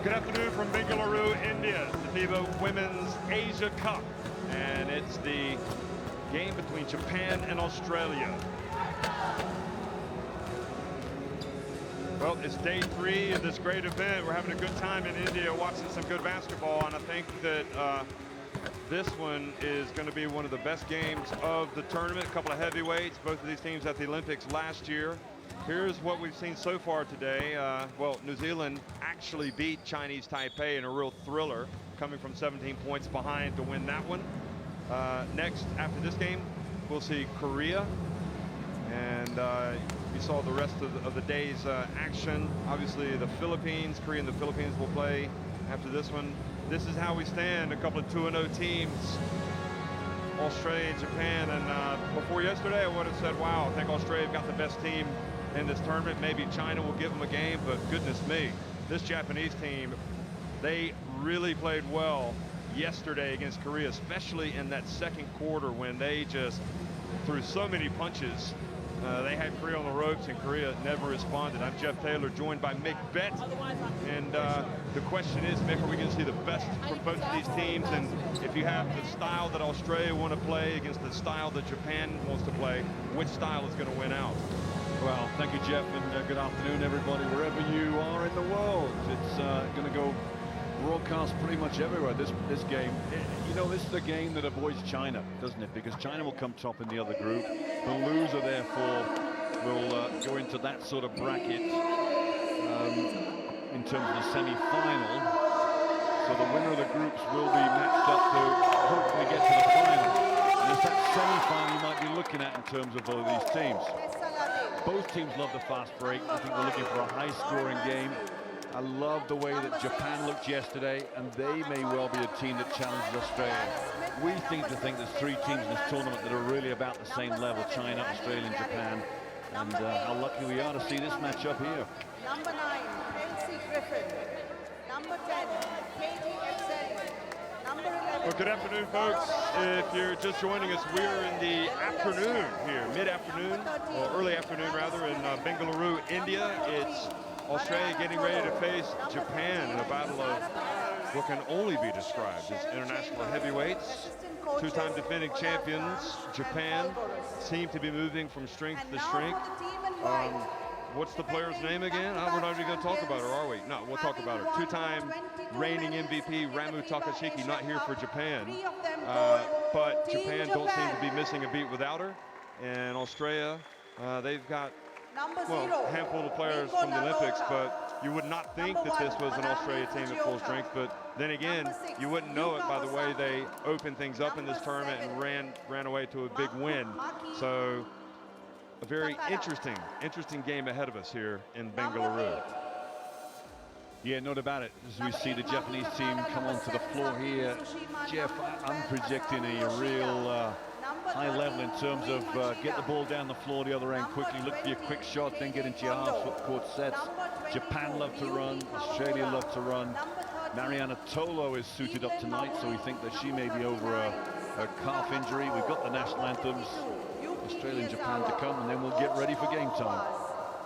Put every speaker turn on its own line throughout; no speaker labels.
Good afternoon from Bengaluru, India. It's the FIBA Women's Asia Cup, and it's the game between Japan and Australia. Well, it's day 3 of this great event. We're having a good time in India watching some good basketball, and I think that this one is going to be one of the best games of the tournament. A couple of heavyweights, both of these teams at the Olympics last year. Here's what we've seen so far today. Well, New Zealand actually beat Chinese Taipei in a real thriller, coming from 17 points behind to win that one. Next, after this game, we'll see Korea. And you saw the rest of the day's action. Obviously, the Philippines, Korea and the Philippines will play after this one. This is how we stand, a couple of 2-0 teams. Australia and Japan, and before yesterday I would have said, wow, I think Australia got the best team in this tournament. Maybe China will give them a game, but goodness me, this Japanese team, they really played well yesterday against Korea, especially in that second quarter when they just threw so many punches. They had Korea on the ropes, and Korea never responded. I'm Jeff Taylor, joined by Mick Bett. And the question is, Mick, are we going to see the best from both of these teams? And if you have the style that Australia want to play against the style that Japan wants to play, which style is going to win out?
Well, thank you, Jeff, and good afternoon, everybody, wherever you are in the world. It's going to go broadcast pretty much everywhere, this game. You know, this is a game that avoids China, doesn't it? Because China will come top in the other group. The loser, therefore, will go into that sort of bracket in terms of the semi-final. So the winner of the groups will be matched up to hopefully get to the final. And it's that semi-final you might be looking at in terms of all of these teams. Both teams love the fast break. I think we're looking for a high-scoring game. I love the way that Japan looked yesterday, and they may well be a team that challenges Australia. We think there's 3 teams in this tournament that are really about the same level: China, Australia, and Japan. And how lucky we are to see this matchup here.
Number 9, Kelsey Griffin. Number 10, Katie Epstein. Number 11.
Well, good afternoon, folks. If you're just joining us, we're in the afternoon here, mid-afternoon, or early afternoon rather, in Bengaluru, India. It's Australia getting ready to face Japan in a battle of what can only be described as international heavyweights. 2-time defending champions, Japan, seem to be moving from strength to strength. What's the player's name again? We're not even going to talk about her, are we? No, we'll talk about her. 2-time reigning MVP Ramu Takashiki, not here for Japan. But Japan don't seem to be missing a beat without her. And Australia, they've got, well, a handful of players from the Olympics, but you would not think that this was an Australia team at full strength. But then again, you wouldn't know it by the way they opened things up in this tournament and ran away to a big win. So a very interesting game ahead of us here in Bengaluru.
Yeah, not about it. As we see the Japanese team come onto the floor here, Jeff, I'm projecting a real high level in terms of get the ball down the floor the other end quickly, look for your quick shot, then get into your half-court sets. Japan love to run, Australia love to run. Mariana Tolo is suited up tonight, so we think that she may be over a calf injury. We've got the national anthems, Australia and Japan to come, and then we'll get ready for game time.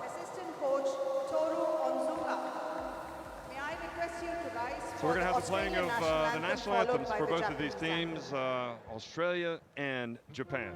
Assistant coach Toru Onzuka. May I request you to rise?
So we're going to have the playing of the national anthems for both of these teams, Australia and Japan.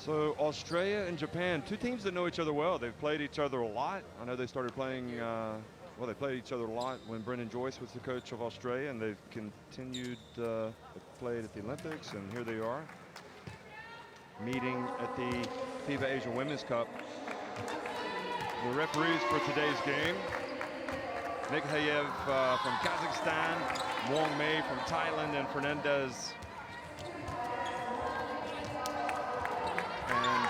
So Australia and Japan, two teams that know each other well. They've played each other a lot. I know they started playing, well, they played each other a lot when Brendan Joyce was the coach of Australia, and they've continued, played at the Olympics, and here they are, meeting at the FIBA Asia Women's Cup. The referees for today's game: Nikhayev from Kazakhstan, Wong Mei from Thailand, and Fernandez and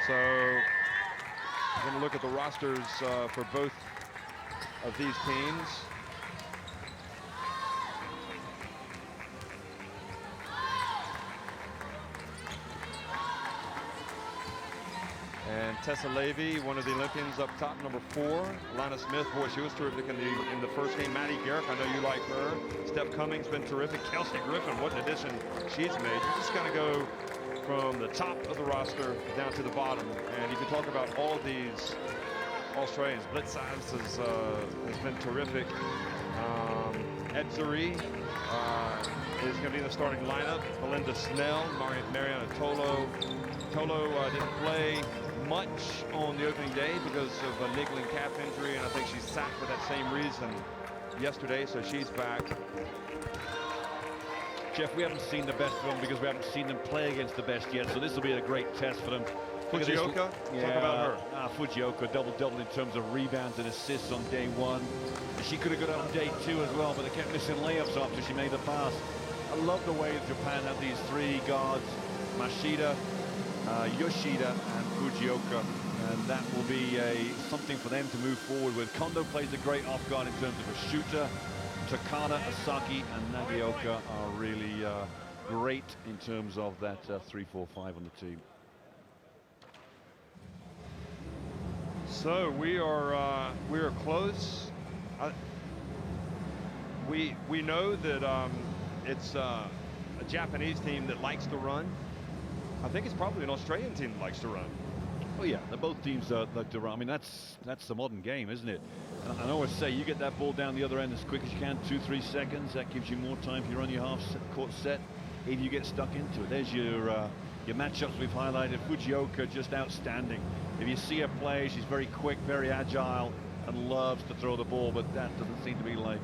so we're going to look at the rosters for both of these teams. And Tessa Levy, one of the Olympians up top, number 4. Lana Smith, boy, she was terrific in the first game. Maddie Garrick, I know you like her. Steph Cummings been terrific. Kelsey Griffin, what an addition she's made. You're just going to go from the top of the roster down to the bottom, and you can talk about all of these Australians. Blitzards has been terrific. Edzuri is going to be in the starting lineup. Belinda Snell, Mariana Tolo. Tolo didn't play much on the opening day because of a niggling calf injury, and I think she sat for that same reason yesterday, so she's back.
Jeff, we haven't seen the best of them because we haven't seen them play against the best yet, so this will be a great test for them.
Fujioka,
yeah,
talk about her.
Fujioka, double-double in terms of rebounds and assists on day 1. She could have got it on day 2 as well, but they kept missing layups after she made the pass. I love the way Japan have these 3 guards, Mashida, Yoshida and Fujioka, and that will be something for them to move forward with. Kondo plays a great off guard in terms of a shooter. Takada, Asaki and Nagioka are really great in terms of that 3-4-5 on the team.
So we are close. We know that it's a Japanese team that likes to run. I think it's probably an Australian team that likes to run.
Oh yeah, they're both teams like to run. I mean, that's the modern game, isn't it? And I always say you get that ball down the other end as quick as you can, 2-3 seconds. That gives you more time if you run your half-court set. If you get stuck into it, there's your matchups we've highlighted. Fujioka just outstanding. If you see her play, she's very quick, very agile, and loves to throw the ball. But that doesn't seem to be like.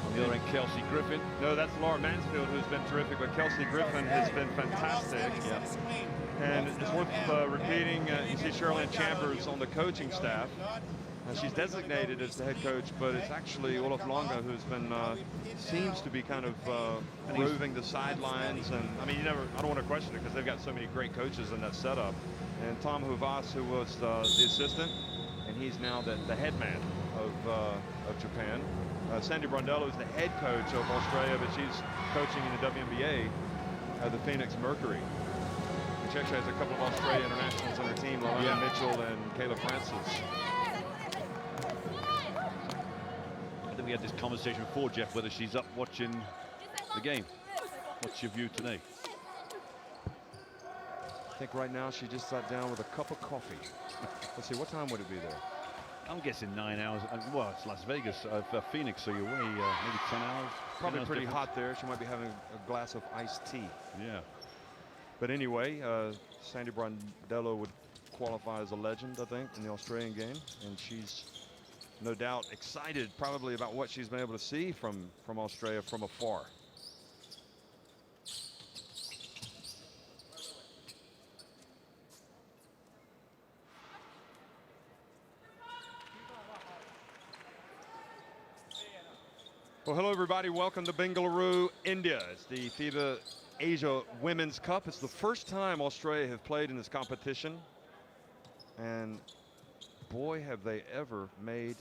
On the other end, Kelsey Griffin.
No, that's Laura Mansfield, who's been terrific, but Kelsey Griffin has been fantastic.
Yeah.
And it's worth repeating, you see Sherilyn Chambers on the coaching staff. She's designated as the head coach, but it's actually Olof Longa who's been, seems to be kind of roving the sidelines. And I mean, I don't want to question it because they've got so many great coaches in that setup. And Tom Huvas, who was the assistant, and he's now the head man of Japan. Sandy Brondello is the head coach of Australia, but she's coaching in the WNBA at the Phoenix Mercury. And she actually has a couple of Australia internationals on her team, Lalana Mitchell and Kayla Francis.
I think we had this conversation before, Jeff, whether she's up watching the game. What's your view today?
I think right now she just sat down with a cup of coffee. Let's see, what time would it be there?
I'm guessing 9 hours. Well, it's Las Vegas, Phoenix, so you're away maybe 10 hours.
Probably
10 hours
pretty
difference.
hot there. She might be having a glass of iced tea.
Yeah.
But anyway, Sandy Brondello would qualify as a legend, I think, in the Australian game. And she's no doubt excited probably about what she's been able to see from Australia from afar. Well, hello, everybody. Welcome to Bengaluru, India. It's the FIBA Asia Women's Cup. It's the first time Australia have played in this competition. And boy, have they ever made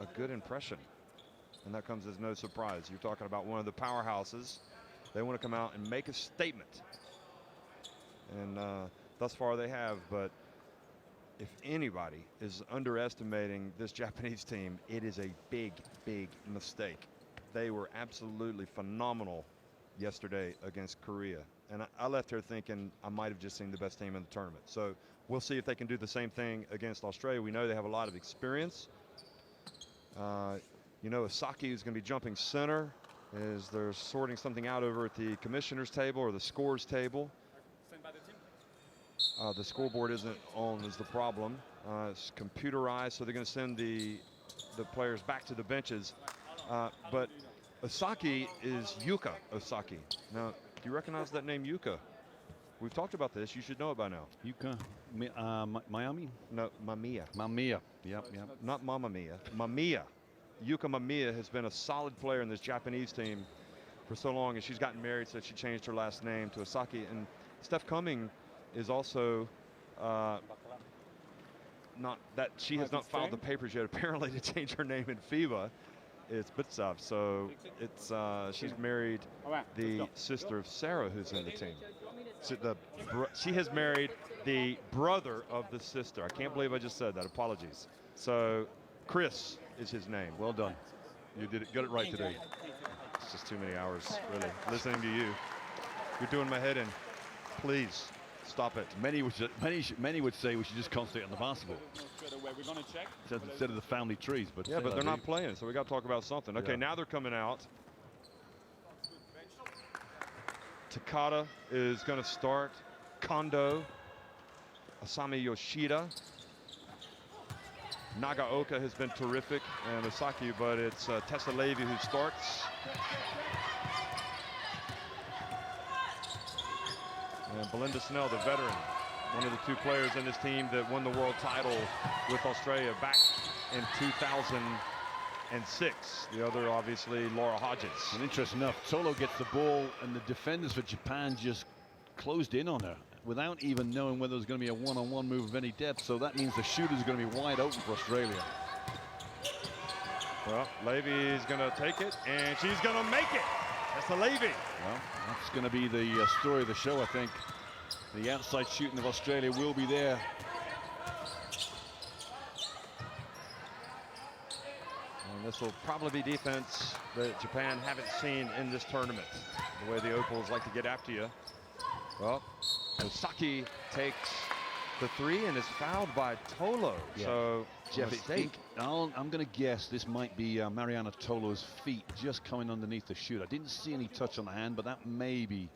a good impression. And that comes as no surprise. You're talking about one of the powerhouses. They want to come out and make a statement. And thus far they have. But if anybody is underestimating this Japanese team, it is a big, big mistake. They were absolutely phenomenal yesterday against Korea. And I left here thinking I might have just seen the best team in the tournament. So we'll see if they can do the same thing against Australia. We know they have a lot of experience. You know, Asaki is going to be jumping center. as they're sorting something out over at the commissioner's table or the scores table. The scoreboard isn't on is the problem. It's computerized, so they're going to send the players back to the benches. But Osaki is Yuka Osaki. Now, do you recognize that name, Yuka? We've talked about this. You should know it by now.
Yuka, Miami?
No, Mamiya.
Mamiya. Yep, yep.
Not Mamma Mia. Mamiya. Yuka Mamiya has been a solid player in this Japanese team for so long, and she's gotten married, so she changed her last name to Osaki. And Steph Cumming is also not that she has not filed the papers yet, apparently, to change her name in FIBA. It's Bitsov, so it's she's married the sister of Sarah, who's in the team. So she has married the brother of the sister. I can't believe I just said that. Apologies. So Chris is his name.
Well done.
You got it right today. It's just too many hours, really, listening to you. You're doing my head in. Please stop it.
Many would say we should just concentrate on the basketball instead of the family trees. But
yeah, but they're not playing, so we got to talk about something. Okay, now they're coming out. Takada is going to start. Kondo, Asami Yoshida. Nagaoka has been terrific, and Osaki, but it's Tessa Levy who starts. And Belinda Snell, the veteran, one of the two players in this team that won the world title with Australia back in 2006. The other, obviously, Laura Hodges.
And interesting enough, Tolo gets the ball, and the defenders for Japan just closed in on her without even knowing whether there's going to be a one-on-one move of any depth. So that means the shooters are going to be wide open for Australia.
Well, Levy's going to take it, and she's going to make it. That's the Levy.
Well, that's going to be the story of the show, I think. The outside shooting of Australia will be there.
And this will probably be defense that Japan haven't seen in this tournament. The way the Opals like to get after you. Well, Osaki takes the three and is fouled by Tolo.
Yeah.
So,
Jeff,
mistake.
I'm going to guess this might be Mariana Tolo's feet just coming underneath the shoot. I didn't see any touch on the hand, but that may be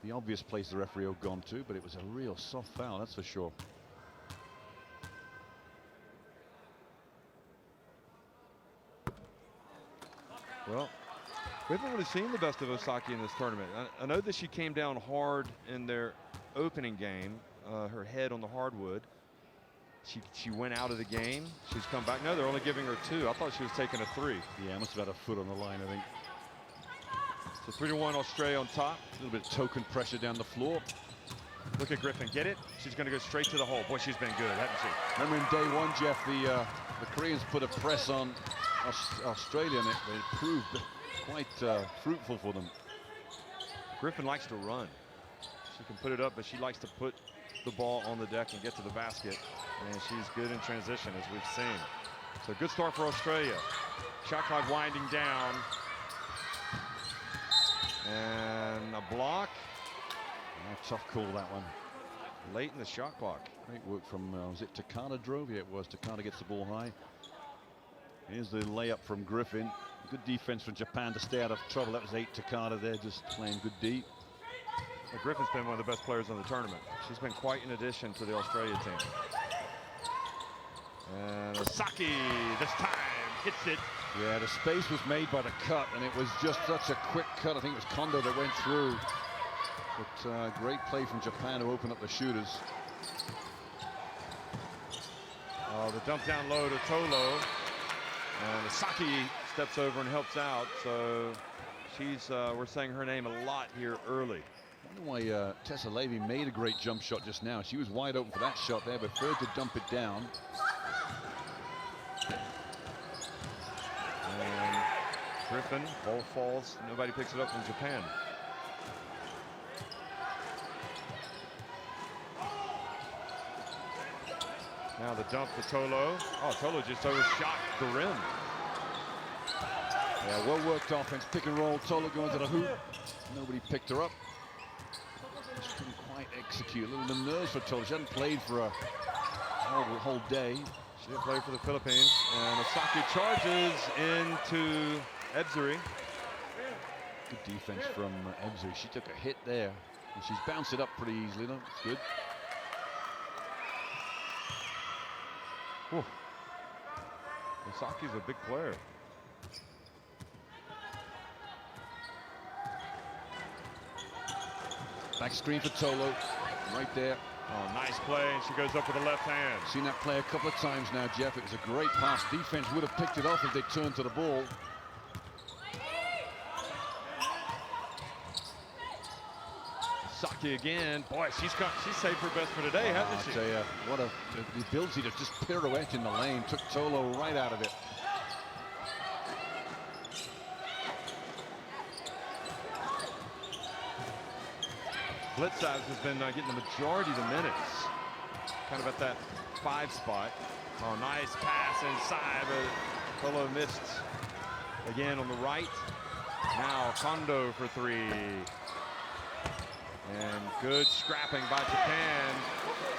the obvious place the referee had gone to, but it was a real soft foul, that's for sure.
Well, we haven't really seen the best of Osaki in this tournament. I know that she came down hard in their opening game, her head on the hardwood. She went out of the game. She's come back. No, they're only giving her two. I thought she was taking a three.
Yeah, must have had a foot on the line, I think.
So 3-1 Australia on top.
A little bit of token pressure down the floor.
Look at Griffin, get it? She's going to go straight to the hole. Boy, she's been good, hasn't she?
Remember in day one, Jeff, the Koreans put a press on Australia, and it proved quite fruitful for them.
Griffin likes to run. She can put it up, but she likes to put the ball on the deck and get to the basket. And she's good in transition, as we've seen. So good start for Australia. Shot clock winding down. And a block.
Tough call, that one.
Late in the shot clock.
Great work from, was it Takada drove? Yeah, it was. Takada gets the ball high. Here's the layup from Griffin. Good defense from Japan to stay out of trouble. That was 8 Takada there, just playing good deep.
Well, Griffin's been one of the best players in the tournament. She's been quite an addition to the Australia team. And Osaki this time hits it.
Yeah, the space was made by the cut, and it was just such a quick cut. I think it was Kondo that went through. But great play from Japan to open up the shooters.
The dump down low to Tolo. And Osaki steps over and helps out. So she's, we're saying her name a lot here early.
I wonder why Tessa Levy made a great jump shot just now. She was wide open for that shot there, but preferred to dump it down.
And Griffin, ball falls. Nobody picks it up from Japan. Now the dump to Tolo. Oh, Tolo just overshot the rim.
Yeah, well worked offense. Pick and roll. Tolo going to the hoop. Nobody picked her up. Just couldn't quite execute. A little bit of nerves for Tolo. She hadn't played for a whole day.
She didn't play for the Philippines. And Osaki charges into Ebseri.
Good defense from Ebzu. She took a hit there, and she's bounced it up pretty easily. Though it's good.
Whew. Osaki's a big player.
Back screen for Tolo, right there.
Oh, nice play, and she goes up with the left hand.
Seen that play a couple of times now, Jeff. It was a great pass. Defense would have picked it off if they turned to the ball.
Saki again. Boy, she's saved her best for today, hasn't she?
I tell you, what the ability to just pirouette in the lane took Tolo right out of it.
Blitzabs has been getting the majority of the minutes. Kind of at that 5 spot. Oh, nice pass inside, but Tolo missed again on the right. Now Kondo for 3. And good scrapping by Japan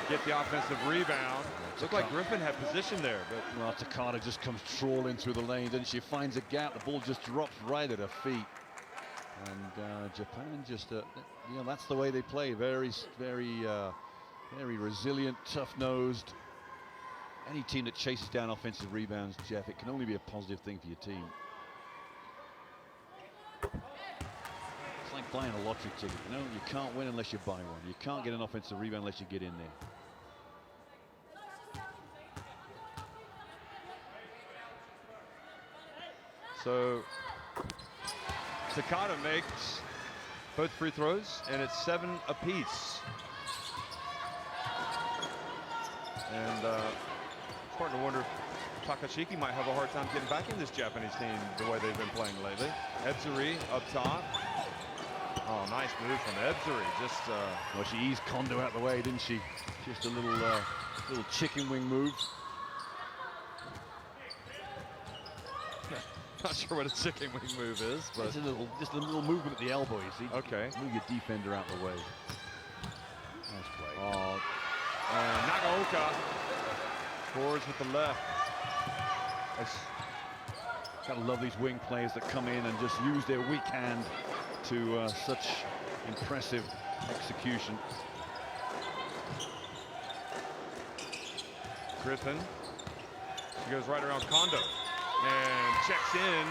to get the offensive rebound. Looked like Griffin had position there, but
well, Takada just comes trawling through the lane, doesn't she? Finds a gap, the ball just drops right at her feet. And Japan just, you know, that's the way they play. Very resilient, tough-nosed. Any team that chases down offensive rebounds, Jeff, it can only be a positive thing for your team. It's like buying a lottery ticket, you know? You can't win unless you buy one. You can't get an offensive rebound unless you get in there.
so Takada makes both free throws, and it's 7 apiece. And starting to wonder if Takashiki might have a hard time getting back in this Japanese team the way they've been playing lately. Ebzuri up top. Oh, nice move from Ebzuri. Just
well, she eased Kondo out the way, didn't she? Just a little chicken wing move.
not sure what a chicken wing move is, but
it's just a little movement at the elbow, you see.
Okay.
Move your defender out the way. Nice play.
Oh, and Nagaoka scores with the left.
Gotta love these wing players that come in and just use their weak hand to such impressive execution.
Griffin, she goes right around Kondo and checks in,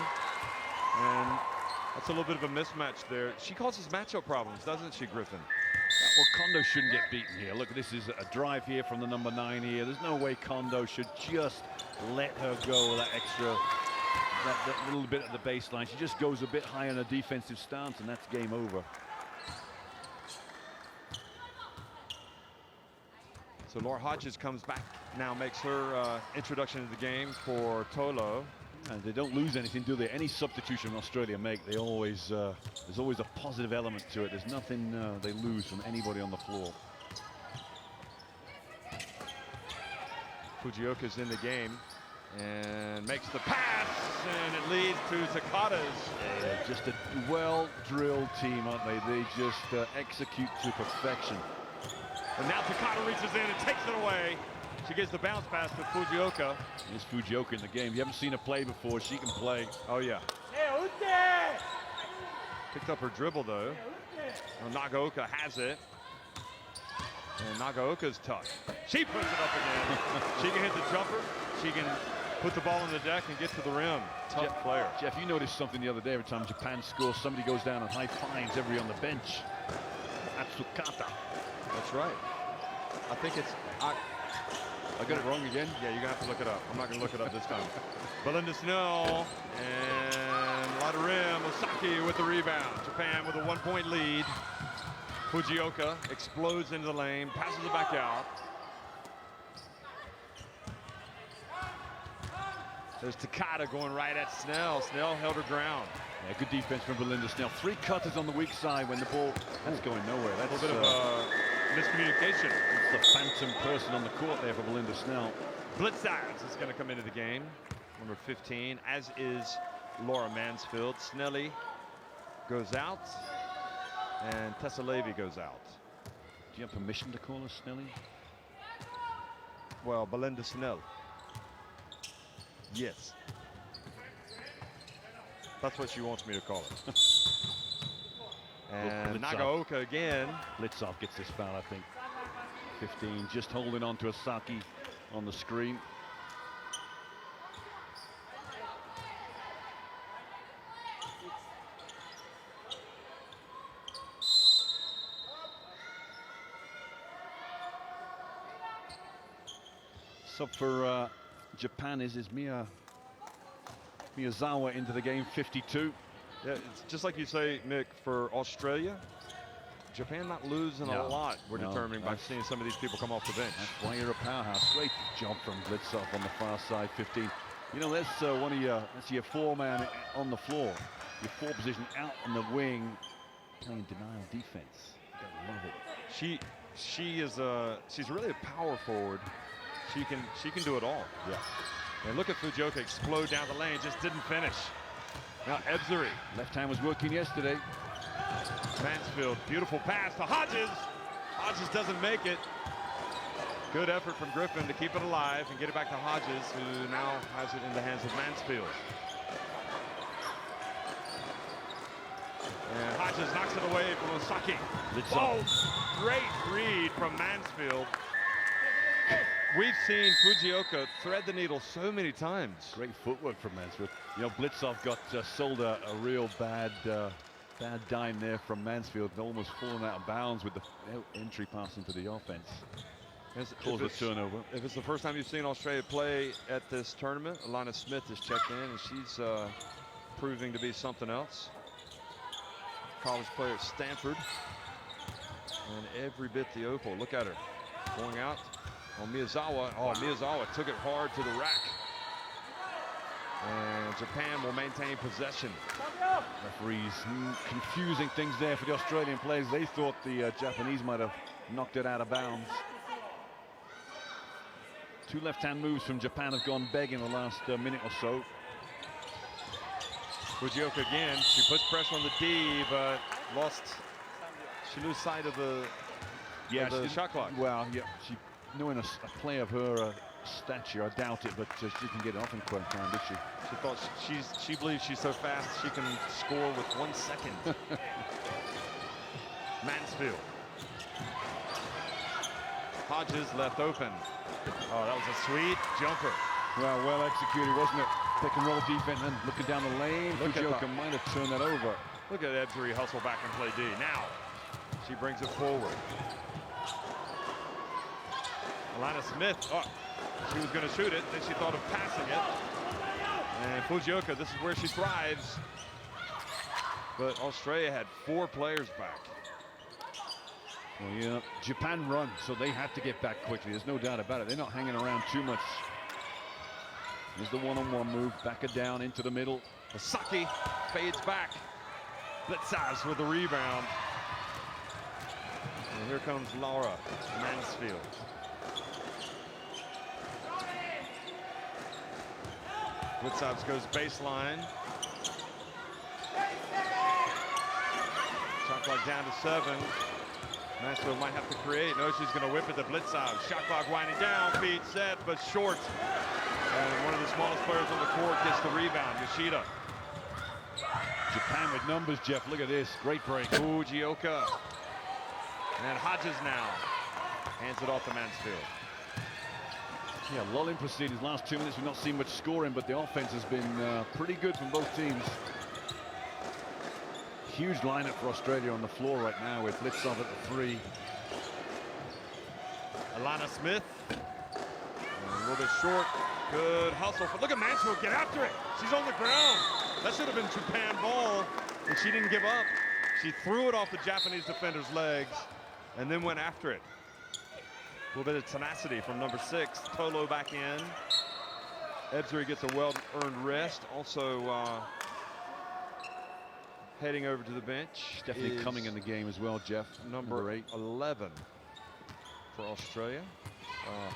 and that's a little bit of a mismatch there. She causes matchup problems, doesn't she, Griffin?
Well, Kondo shouldn't get beaten here. Look, this is a drive here from the number 9 here. There's no way Kondo should just let her go with that extra, that little bit at the baseline. She just goes a bit high on a defensive stance, and that's game over.
So Laura Hodges comes back now, makes her introduction to the game for Tolo.
And they don't lose anything, do they? Any substitution Australia make, they always there's always a positive element to it. There's nothing they lose from anybody on the floor.
Fujioka's in the game and makes the pass, and it leads to Takada's.
Yeah, just a well-drilled team, aren't they? They just execute to perfection.
And now Takada reaches in and takes it away. She gets the bounce pass to Fujioka.
There's Fujioka in the game. You haven't seen her play before. She can play.
Oh, yeah. Picked up her dribble, though. Well, Nagaoka has it. And Nagaoka's tough. She puts it up again. She can hit the jumper. She can put the ball on the deck and get to the rim. Tough player.
Jeff, you noticed something the other day. Every time Japan scores, somebody goes down and high-fives everybody on the bench. Atsukata.
That's right. I think it's... I got it wrong again? Yeah, you're going to have to look it up. I'm not going to look it up this time. Belinda Snell and Lada Rim. Osaki with the rebound. Japan with a 1-point lead. Fujioka explodes into the lane, passes it back out. There's Takada going right at Snell. Snell held her ground.
Yeah, good defense from Belinda Snell. 3 cutters on the weak side when the ball... That's going nowhere. That's
a little bit of miscommunication.
It's the phantom person on the court there for Belinda Snell.
Blitzabs is going to come into the game, number 15, as is Laura Mansfield. Snelly goes out, and Tessa Levy goes out.
Do you have permission to call her Snelly?
Well, Belinda Snell. Yes. That's what she wants me to call her. And
Blitzov.
Nagaoka again.
Blitzov gets this foul, I think. 15, just holding on to Asaki on the screen. Sub for Japan is Miyazawa into the game, 52.
Yeah, it's just like you say, Mick, for Australia, Japan not losing a lot. We're determining by seeing some of these people come off the bench.
That's why you're a powerhouse. Great jump from Blitzov on the far side, 15. You know, that's that's your four-man on the floor. Your four position out on the wing, playing denial defense. I love it.
She's really a power forward. She can do it all.
Yeah.
And look at Fujioka explode down the lane, just didn't finish. Now Ebzery.
Left hand was working yesterday.
Mansfield, beautiful pass to Hodges. Hodges doesn't make it. Good effort from Griffin to keep it alive and get it back to Hodges, who now has it in the hands of Mansfield. And Hodges knocks it away from Osaki. Oh, great read from Mansfield. We've seen Fujioka thread the needle so many times.
Great footwork from Mansfield. You know, Blitzov got sold a real bad dime there from Mansfield, almost fallen out of bounds with the entry pass into the offense. Caused a turnover.
If it's the first time you've seen Australia play at this tournament, Alana Smith has checked in, and she's proving to be something else. College player at Stanford, and every bit the opal. Look at her going out on Miyazawa. Oh, Miyazawa took it hard to the rack. And Japan will maintain possession.
Referees confusing things there for the Australian players. They thought the Japanese might have knocked it out of bounds. Two left-hand moves from Japan have gone big in the last minute or so.
Fujioka again. She puts pressure on the D, but she loses sight of the shot clock.
Well, yeah, knowing a play of her stature, I doubt it, but she can get it off in quick time, did she?
She thought she believes she's so fast she can score with 1 second. Mansfield. Hodges left open. Oh, that was a sweet jumper.
Well executed, wasn't it? Pick and roll defense and looking down the lane. Fujioka might have turned that over.
Look at Ebzery hustle back and play D. Now she brings it forward. Alana Smith, she was going to shoot it, then she thought of passing it. And Fujioka, this is where she thrives. But Australia had 4 players back.
Well, yeah, Japan run, so they have to get back quickly. There's no doubt about it. They're not hanging around too much. There's the one-on-one move, back it down into the middle.
Asaki fades back. Blitzos with the rebound. And here comes Laura Mansfield. Blitzos goes baseline. Shot clock down to 7. Mansfield might have to create. No, she's going to whip it to Blitzov. Shot clock winding down, feet set, but short. And one of the smallest players on the court gets the rebound, Yoshida.
Japan with numbers, Jeff. Look at this. Great break.
Fujioka. And Hodges now hands it off to Mansfield.
Yeah, lulling proceedings. Last 2 minutes, we've not seen much scoring, but the offense has been pretty good from both teams. Huge lineup for Australia on the floor right now with Blitzov at the 3.
Alana Smith. A little bit short. Good hustle. Look at Mansfield get after it. She's on the ground. That should have been Japan ball, and she didn't give up. She threw it off the Japanese defender's legs and then went after it. A little bit of tenacity from number 6. Tolo back in. Ebzery gets a well-earned rest. Also heading over to the bench.
Definitely coming in the game as well, Jeff.
Number 8, 11 for Australia.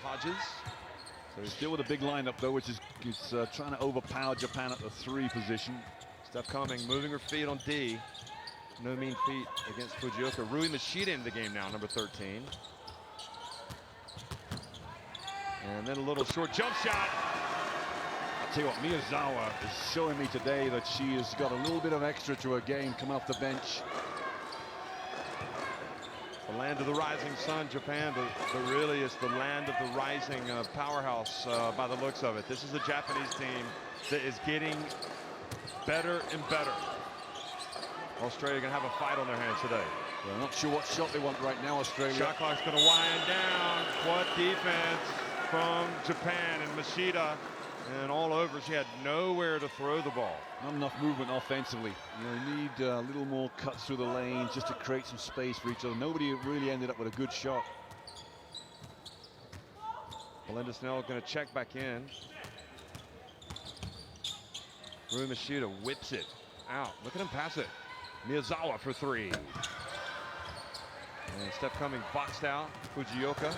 Hodges.
So he's still with a big lineup, though, which is trying to overpower Japan at the 3 position.
Steph Cumming moving her feet on D. No mean feat against Fujioka. Rui Machida in the game now, number 13. And then a little short jump shot.
I'll tell you what, Miyazawa is showing me today that she has got a little bit of extra to her game coming off the bench.
The land of the rising sun, Japan, but really it's the land of the rising powerhouse by the looks of it. This is a Japanese team that is getting better and better. Australia going to have a fight on their hands today.
Well, I'm not sure what shot they want right now, Australia.
Shot clock's going to wind down. What defense from Japan, and Machida and all over. She had nowhere to throw the ball.
Not enough movement offensively. You need a little more cuts through the lanes just to create some space for each other. Nobody really ended up with a good shot.
Belinda Snell going to check back in. Rui Machida whips it out. Look at him pass it. Miyazawa for three. And Steph Cumming boxed out. Fujioka.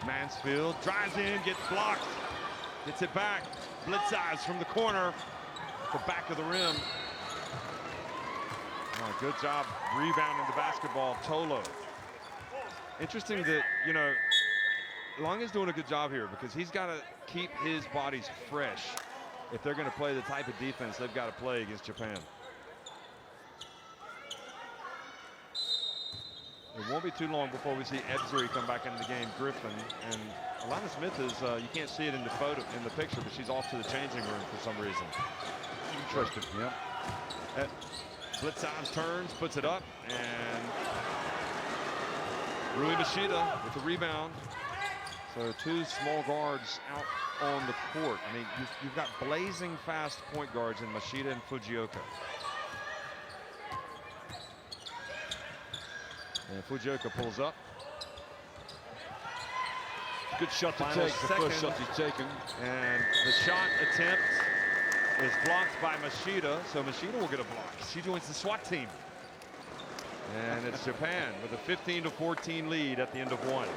Mansfield drives in, gets blocked. Gets it back. Blitz eyes from the corner. The back of the rim. Oh, good job rebounding the basketball, Tolo. Interesting that, you know, Long is doing a good job here because he's got to keep his bodies fresh if they're going to play the type of defense they've got to play against Japan. It won't be too long before we see Ebsary come back into the game. Griffin and Alana Smith is, you can't see it in the photo, in the picture, but she's off to the changing room for some reason.
Interesting, yeah.
Blitzards turns, puts it up, and Rui Machida with the rebound. So two small guards out on the court. I mean, you've got blazing fast point guards in Machida and Fujioka. And Fujioka pulls up.
Good shot to
Final
take, the
second.
first shot he's taken.
And the shot attempt is blocked by Machida, so Machida will get a block. She joins the SWAT team. And it's Japan with a 15-14 lead at the end of one.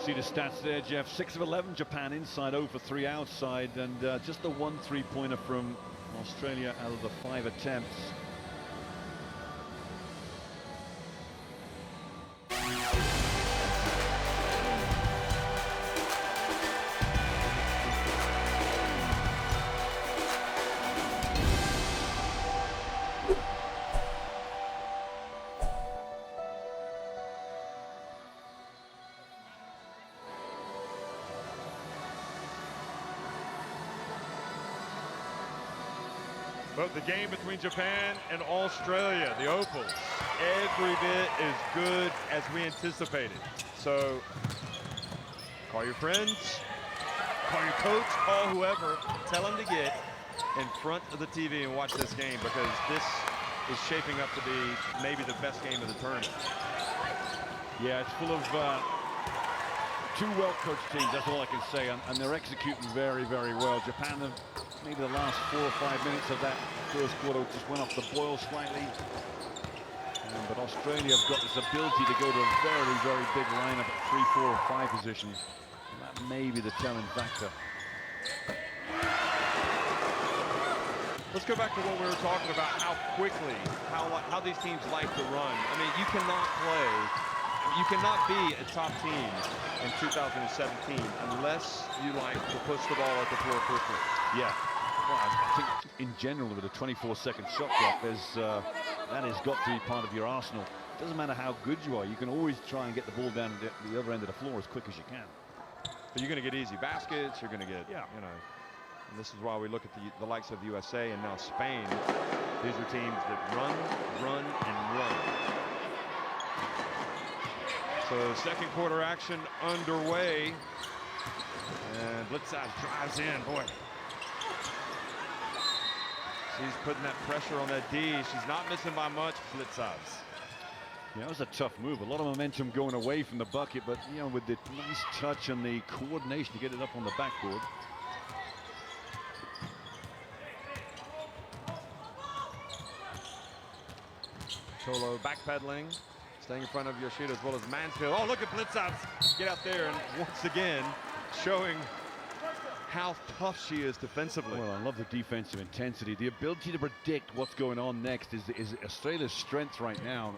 See the stats there, Jeff. 6 of 11 Japan inside, 0 for 3 outside, and just the 1 3-pointer from Australia out of the 5 attempts.
But the game between Japan and Australia, the Opals, every bit as good as we anticipated. So call your friends, call your coach, call whoever, tell them to get in front of the TV and watch this game because this is shaping up to be maybe the best game of the tournament.
Yeah, it's full of two well-coached teams, that's all I can say, and they're executing very, very well. Japan have maybe the last 4 or 5 minutes of that first quarter just went off the boil slightly. But Australia have got this ability to go to a very, very big lineup at 3, 4, or 5 positions. And that may be the telling factor.
Let's go back to what we were talking about, how quickly, how these teams like to run. I mean, you cannot be a top team in 2017 unless you like to push the ball at the floor quickly.
Yeah. Well, I think in general with a 24-second shot clock, that has got to be part of your arsenal. It doesn't matter how good you are, you can always try and get the ball down the other end of the floor as quick as you can.
But you're going to get easy baskets, you're going to get, you know, and this is why we look at the likes of the USA and now Spain. These are teams that run, and run. So second quarter action underway. And Blitzard drives in, boy. She's putting that pressure on that D. She's not missing by much, Blitzard.
Yeah, that was a tough move. A lot of momentum going away from the bucket, but, you know, with the nice touch and the coordination to get it up on the backboard.
Tolo backpedaling, staying in front of Yoshida as well as Mansfield. Oh, look at Blitzard get out there and once again showing how tough she is defensively.
Well, I love the defensive intensity. The ability to predict what's going on next is Australia's strength right now.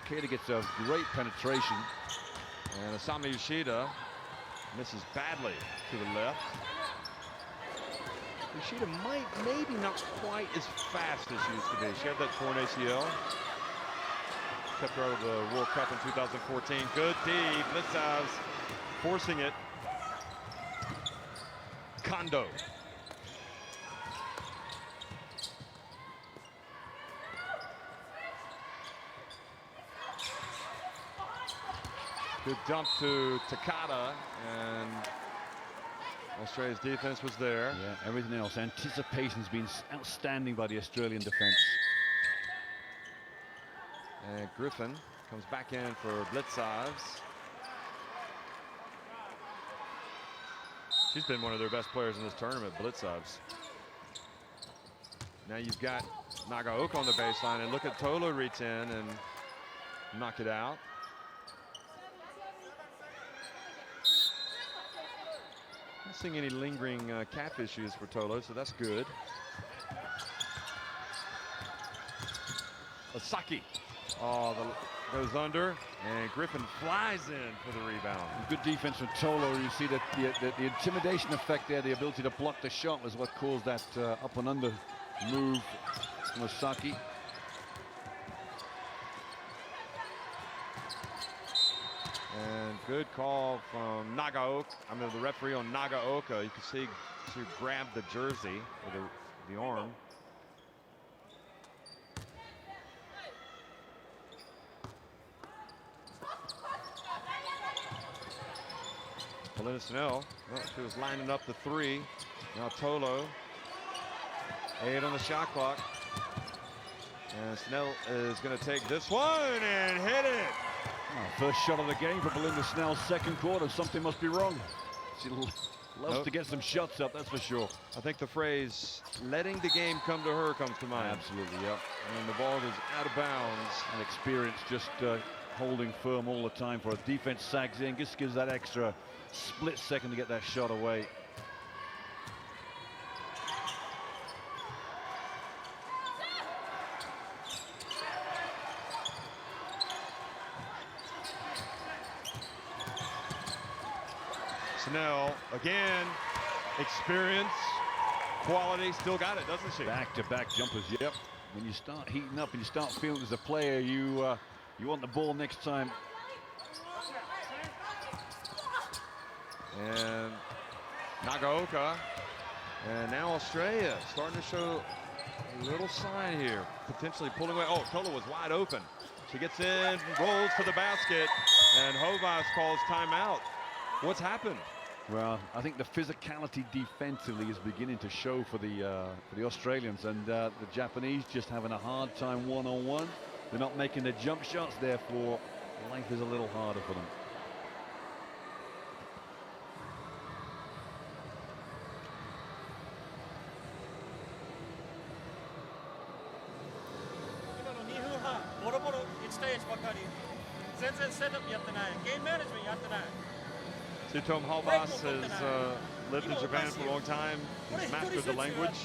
Takeda gets a great penetration.
And Asami Yoshida misses badly to the left. Yoshida maybe not quite as fast as she used to be. She had that torn ACL. Kept her out of the World Cup in 2014. Good D. Blitzavs forcing it. Kondo. Good dump to Takada, and Australia's defense was there.
Yeah, everything else. Anticipation's been outstanding by the Australian defense.
And Griffin comes back in for Blitzavs. She's been one of their best players in this tournament, Blitzavs. Now you've got Nagaoka on the baseline, and look at Tolo reach in and knock it out. Not seeing any lingering calf issues for Tolo, so that's good. Asaki. Oh, goes under, and Griffin flies in for the rebound.
Good defense from Tolo. You see that the intimidation effect there, the ability to block the shot, was what caused that up and under move from Asaki.
And good call from Nagaoka. I mean, the referee on Nagaoka. You can see she grabbed the jersey or the arm. Belinda Snell, well, she was lining up the three. Now Tolo, 8 on the shot clock. And Snell is going to take this one and hit it.
First shot of the game for Belinda Snell, second quarter. Something must be wrong. She loves to get some shots up, that's for sure.
I think the phrase, letting the game come to her, comes to mind.
Absolutely, yeah.
And the ball goes out of bounds.
And experience just holding firm all the time for a defense sags in, just gives that extra split second to get that shot away.
Snell again, experience, quality, still got it, doesn't she?
Back-to-back jumpers, yep. When you start heating up and you start feeling as a player, you want the ball next time.
And Nagaoka, and now Australia starting to show a little sign here, potentially pulling away. Oh, Tolo was wide open. She gets in, rolls to the basket, and Hovas calls timeout. What's happened?
Well, I think the physicality defensively is beginning to show for the Australians, and the Japanese just having a hard time one-on-one. They're not making the jump shots, therefore life is a little harder for them.
See, Tom Halbas has lived in Japan for a long time. He's mastered the language.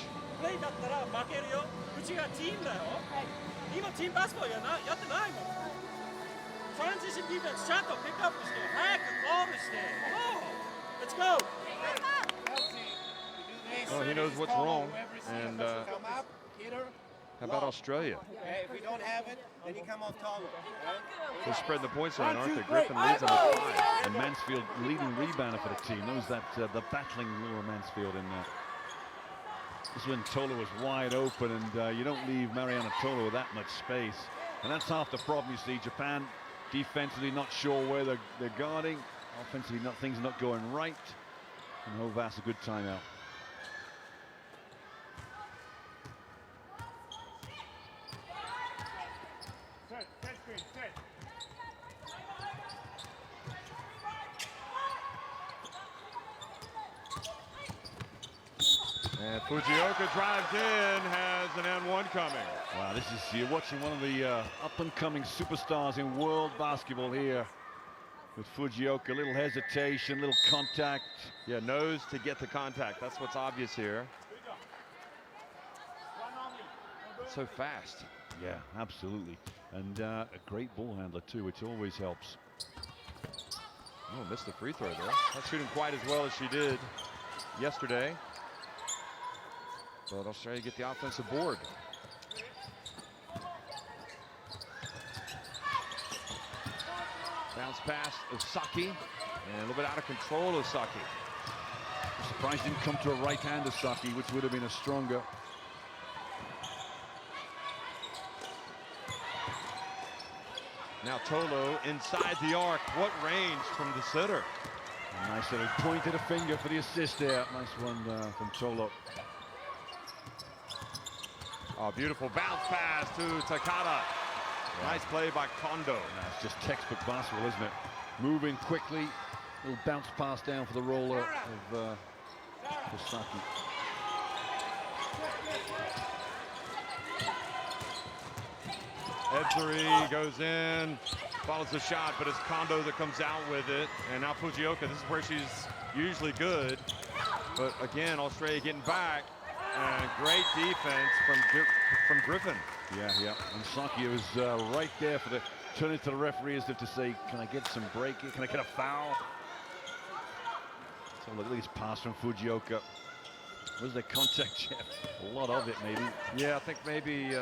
Well, he knows what's wrong. And how about Australia?
If we don't have it, then you come off Tolo.
They're spreading the points around, aren't they? Griffin leads them at 5.
And Mansfield leading rebounder for the team. Knows that the battling Laura Mansfield in there. This is when Tolo was wide open, and you don't leave Mariana Tolo with that much space. And that's half the problem. You see Japan defensively not sure where they're guarding. Offensively, things are not going right. And Hovas a good timeout.
And Fujioka drives in, has an N1 coming.
Wow, you're watching one of the up-and-coming superstars in world basketball here with Fujioka. A little hesitation, little contact.
Yeah, knows to get the contact. That's what's obvious here. So fast.
Yeah, absolutely. And a great ball handler too, which always helps.
Oh, missed the free throw there. Not shooting quite as well as she did yesterday. But Australia get the offensive board. Bounce pass of Saki. And a little bit out of control of Saki.
I'm surprised didn't come to a right-hander Saki, which would have been a stronger.
Now Tolo inside the arc. What range from the sitter.
A nice little pointed a finger for the assist there. Nice one from Tolo.
Oh, beautiful bounce pass to Takada. Nice play by Kondo.
It's just textbook basketball, isn't it? Moving quickly. Little bounce pass down for the roller of Saki.
Edzuri goes in, follows the shot, but it's Kondo that comes out with it. And now Fujioka, this is where she's usually good. But again, Australia getting back. And great defense from Griffin.
Yeah. And Saki was right there for the turn it to the referee as if to say, can I get some break here? Can I get a foul? So look at this pass from Fujioka. Was there contact, Jeff? A lot of it, maybe.
Yeah, I think maybe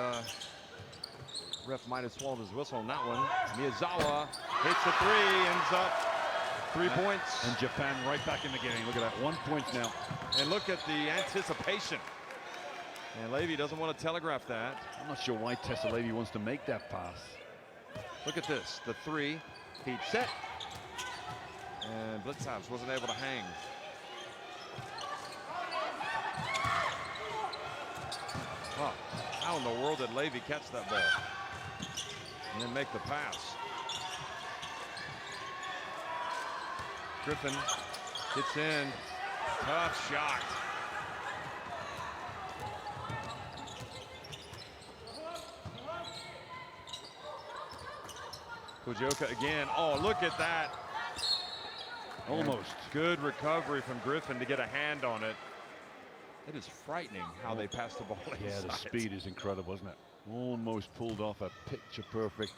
ref might have swallowed his whistle on that one. Miyazawa hits the three, ends up 3 points.
And Japan right back in the game. Look at that, 1 point now.
And look at the anticipation. And Levy doesn't want to telegraph that.
I'm not sure why Tessa Levy wants to make that pass.
Look at this, the three, heat set. And Blitzhouse wasn't able to hang. Oh, how in the world did Levy catch that ball? And then make the pass. Griffin gets in, tough shot. Fujioka again. Oh, look at that.
Almost.
Good recovery from Griffin to get a hand on it. It is frightening how they pass the ball inside.
Yeah, the speed is incredible, isn't it? Almost pulled off a picture perfect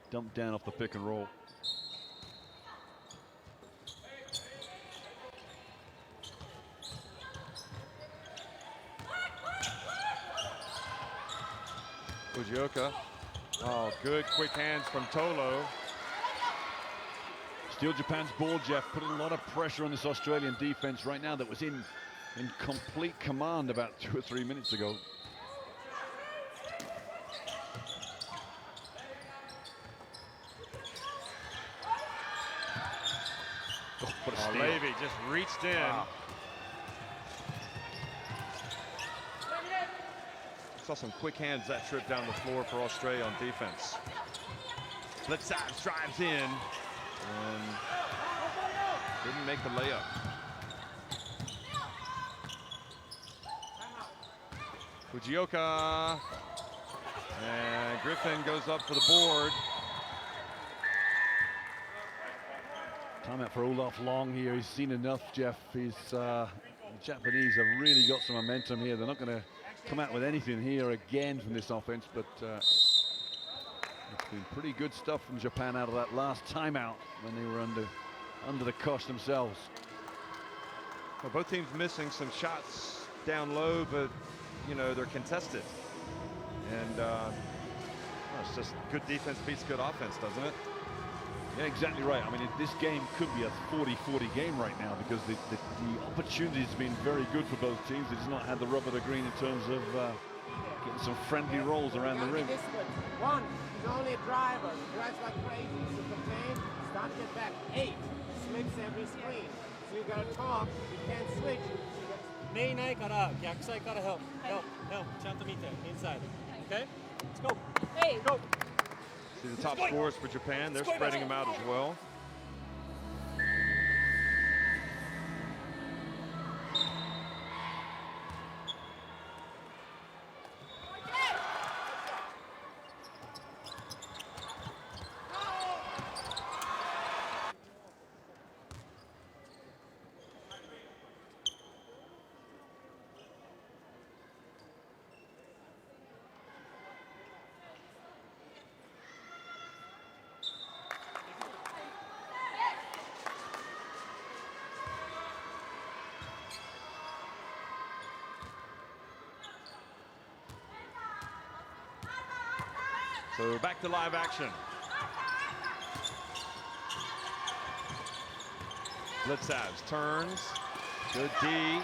dump down off the pick and roll.
Fujioka. Oh, good quick hands from Tolo.
Still Japan's ball, Jeff, putting a lot of pressure on this Australian defense right now that was in complete command about 2 or 3 minutes ago. What a steal.
Levy just reached in.
Wow.
Saw some quick hands that trip down the floor for Australia on defense. Blitzhouse drives in and didn't make the layup. Fujioka and Griffin goes up for the board.
Timeout for Olaf Long here. He's seen enough, Jeff. The Japanese have really got some momentum here. They're not going to come out with anything here again from this offense, but it's been pretty good stuff from Japan out of that last timeout when they were under the cosh themselves.
Well, both teams missing some shots down low, but you know they're contested, and well, it's just good defense beats good offense, doesn't it?
Yeah, exactly right. I mean, this game could be a 40-40 game right now because the opportunity has been very good for both teams. They just not had the rub of the green in terms of getting some friendly rolls around the rim.
One, he's only a driver. He drives like crazy. So contain, start, get back. 8, slips every screen. So you gotta talk, you can't switch.
メイないから逆サイから help ちゃんと見て inside. Okay? Let's go.
Hey.
Go.
See the top scorers for Japan, they're spreading them out as well. So back to live action. Blitzavs turns, good D, and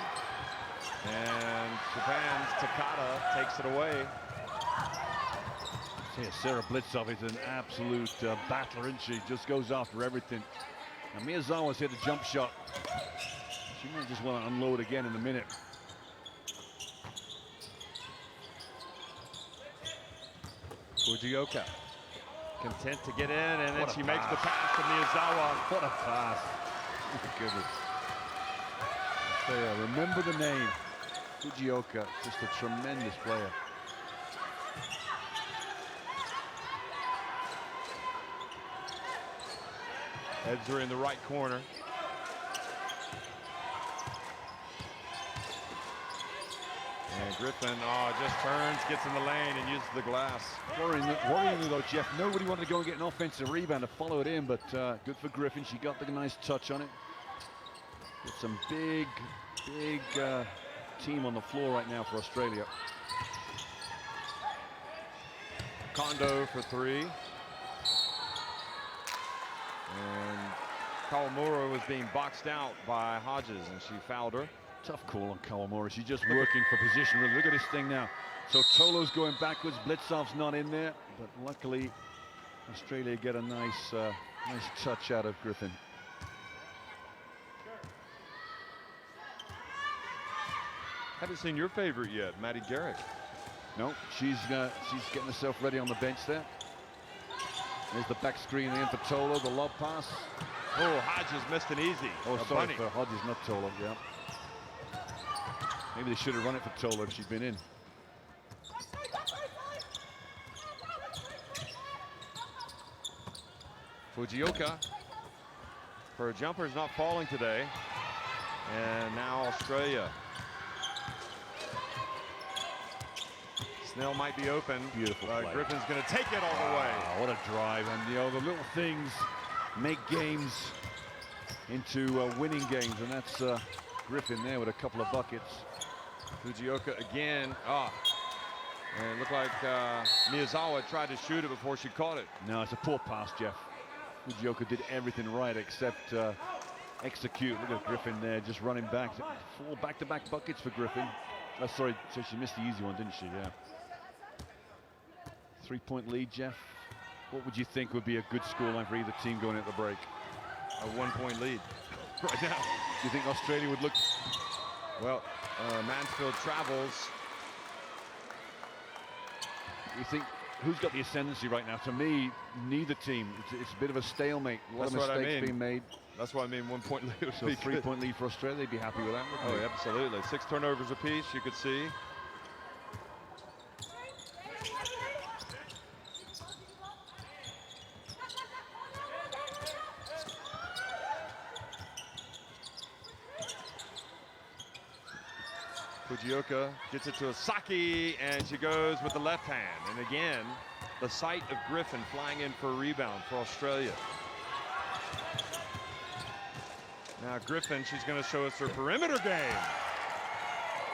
Japan's Takata takes it away.
Yeah, Sarah Blitzov is an absolute battler, isn't she? Just goes after everything. Now Miyazawa's hit a jump shot. She might just want to unload again in a minute.
Fujioka content to get in, and then
What a
she makes the
pass.
pass to Miyazawa.
What a pass. Oh, goodness. So, yeah, remember the name. Fujioka, just a tremendous player.
Heads are in the right corner. And Griffin, just turns, gets in the lane, and uses the glass.
Worryingly though, Jeff, nobody wanted to go and get an offensive rebound to follow it in, but good for Griffin. She got the nice touch on it. Got some big team on the floor right now for Australia.
Kondo for three. And Kawamura was being boxed out by Hodges, and she fouled her.
Tough call on Kawamura. She's just working for position. Really. Look at this thing now. So Tolo's going backwards. Blitzov's not in there, but luckily Australia get a nice touch out of Griffin.
Haven't seen your favorite yet, Maddie Garrett.
No, she's getting herself ready on the bench there. There's the back screen in for Tolo, the lob pass.
Oh, Hodges missed an easy.
Oh, sorry for Hodges, not Tolo, yeah. Maybe they should have run it for Tolo if she'd been in.
Fujioka. Her jumper's not falling today. And now Australia. Snell might be open.
Beautiful play.
Griffin's going to take it all the way.
What a drive. And, you know, the little things make games into winning games. And that's Griffin there with a couple of buckets.
Fujioka again. And it looked like Miyazawa tried to shoot it before she caught it.
No, it's a poor pass, Jeff. Fujioka did everything right except execute. Look at Griffin there just running back. 4 back-to-back buckets for Griffin. Oh, sorry, so she missed the easy one, didn't she? Yeah. 3-point lead, Jeff. What would you think would be a good scoreline for either team going at the break?
A 1-point lead right now.
Do you think Australia would look?
Well, Mansfield travels.
You think who's got the ascendancy right now? To me, neither team. It's a bit of a stalemate. A lot of mistakes being made.
That's what I mean. 1-point lead would
So
be
3-point lead for Australia. They'd be happy with that.
Oh, yeah, absolutely. 6 turnovers apiece. You could see. Fujioka gets it to Asaki, and she goes with the left hand. And again, the sight of Griffin flying in for a rebound for Australia. Now Griffin, she's going to show us her perimeter game.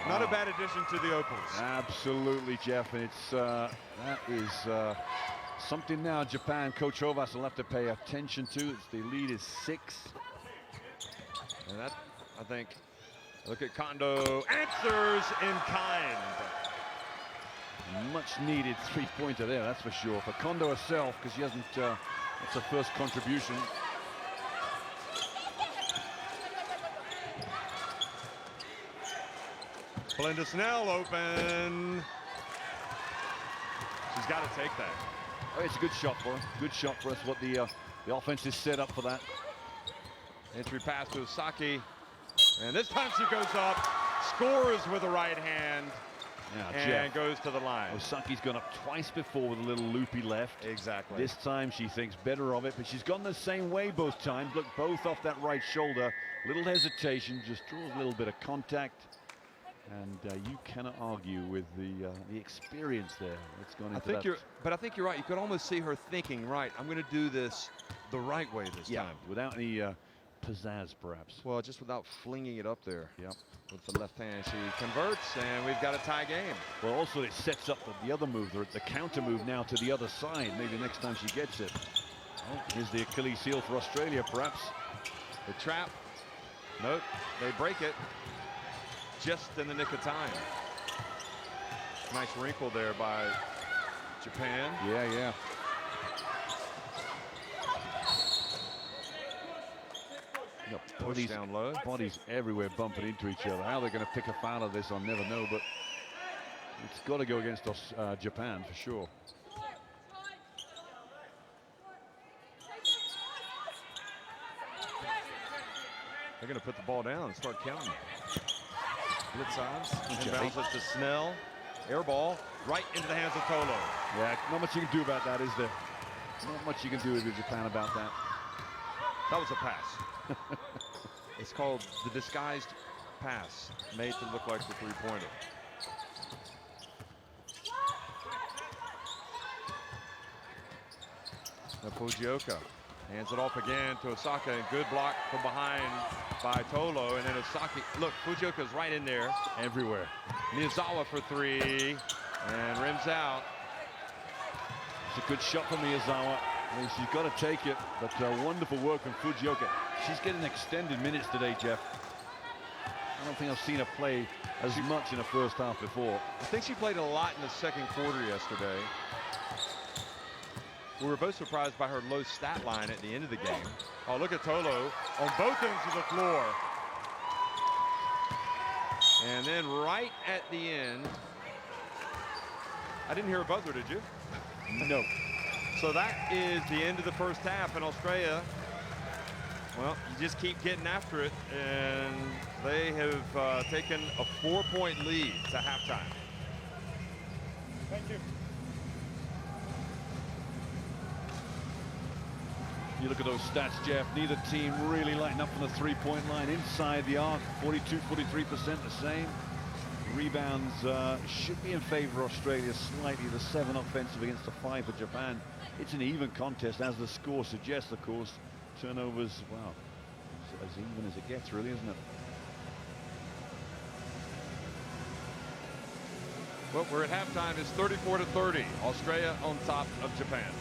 Not a bad addition to the Opals.
Absolutely, Jeff. And it's that is something now Japan, Coach Hovas will have to pay attention to. The lead is 6.
And that, I think, look at Kondo, answers in kind.
Much needed 3-pointer there, that's for sure. For Kondo herself, because she hasn't, that's her first contribution.
Belinda Snell open. She's got to take that.
Oh, it's a good shot for her. Good shot for us. What the offense is set up for that.
Entry pass to Asaki. And this time she goes up, scores with the right hand, and
Jeff,
goes to the line.
Osaki's gone up twice before with a little loopy left.
Exactly.
This time she thinks better of it, but she's gone the same way both times. Look, both off that right shoulder. Little hesitation, just draws a little bit of contact. And you cannot argue with the experience there. It's gone into that.
But I think you're right. You could almost see her thinking, right, I'm going to do this the right way this time.
Without any pizzazz, perhaps.
Well, just without flinging it up there.
Yep.
With the left hand, she converts, and we've got a tie game.
Well, also it sets up the other move, the counter move now to the other side. Maybe next time she gets it. Oh, here's the Achilles heel for Australia, perhaps.
The trap. Nope, they break it just in the nick of time. Nice wrinkle there by Japan.
Yeah.
Push down low.
Bodies everywhere bumping into each other. How they're going to pick a foul of this, I'll never know, but it's got to go against us, Japan for sure.
They're going to put the ball down and start counting. Blitz odds. Inbounds it to Snell. Air ball right into the hands of Tolo.
Yeah, not much you can do about that, is there? Not much you can do with Japan about that.
That was a pass. It's called the disguised pass, made to look like the three-pointer. Now Fujioka hands it off again to Osaka, and good block from behind by Tolo, and then Osaka. Look, Fujioka's right in there.
Everywhere.
Miyazawa for three, and rims out.
It's a good shot from Miyazawa. I mean, she's got to take it, but wonderful work from Fujioka. She's getting extended minutes today, Jeff. I don't think I've seen her play as much in the first half before.
I think she played a lot in the second quarter yesterday. We were both surprised by her low stat line at the end of the game. Oh, look at Tolo on both ends of the floor. And then right at the end, I didn't hear a buzzer, did you?
No.
So that is the end of the first half in Australia. Well, you just keep getting after it, and they have taken a 4-point lead to halftime.
Thank you.
You look at those stats, Jeff. Neither team really lighting up from the three-point line inside the arc. 42, 43% the same. Rebounds should be in favor of Australia slightly. The 7 offensive against the 5 for Japan. It's an even contest, as the score suggests, of course. Turnovers, wow, it's as even as it gets, really, isn't it?
Well, we're at halftime. It's 34-30. Australia on top of Japan.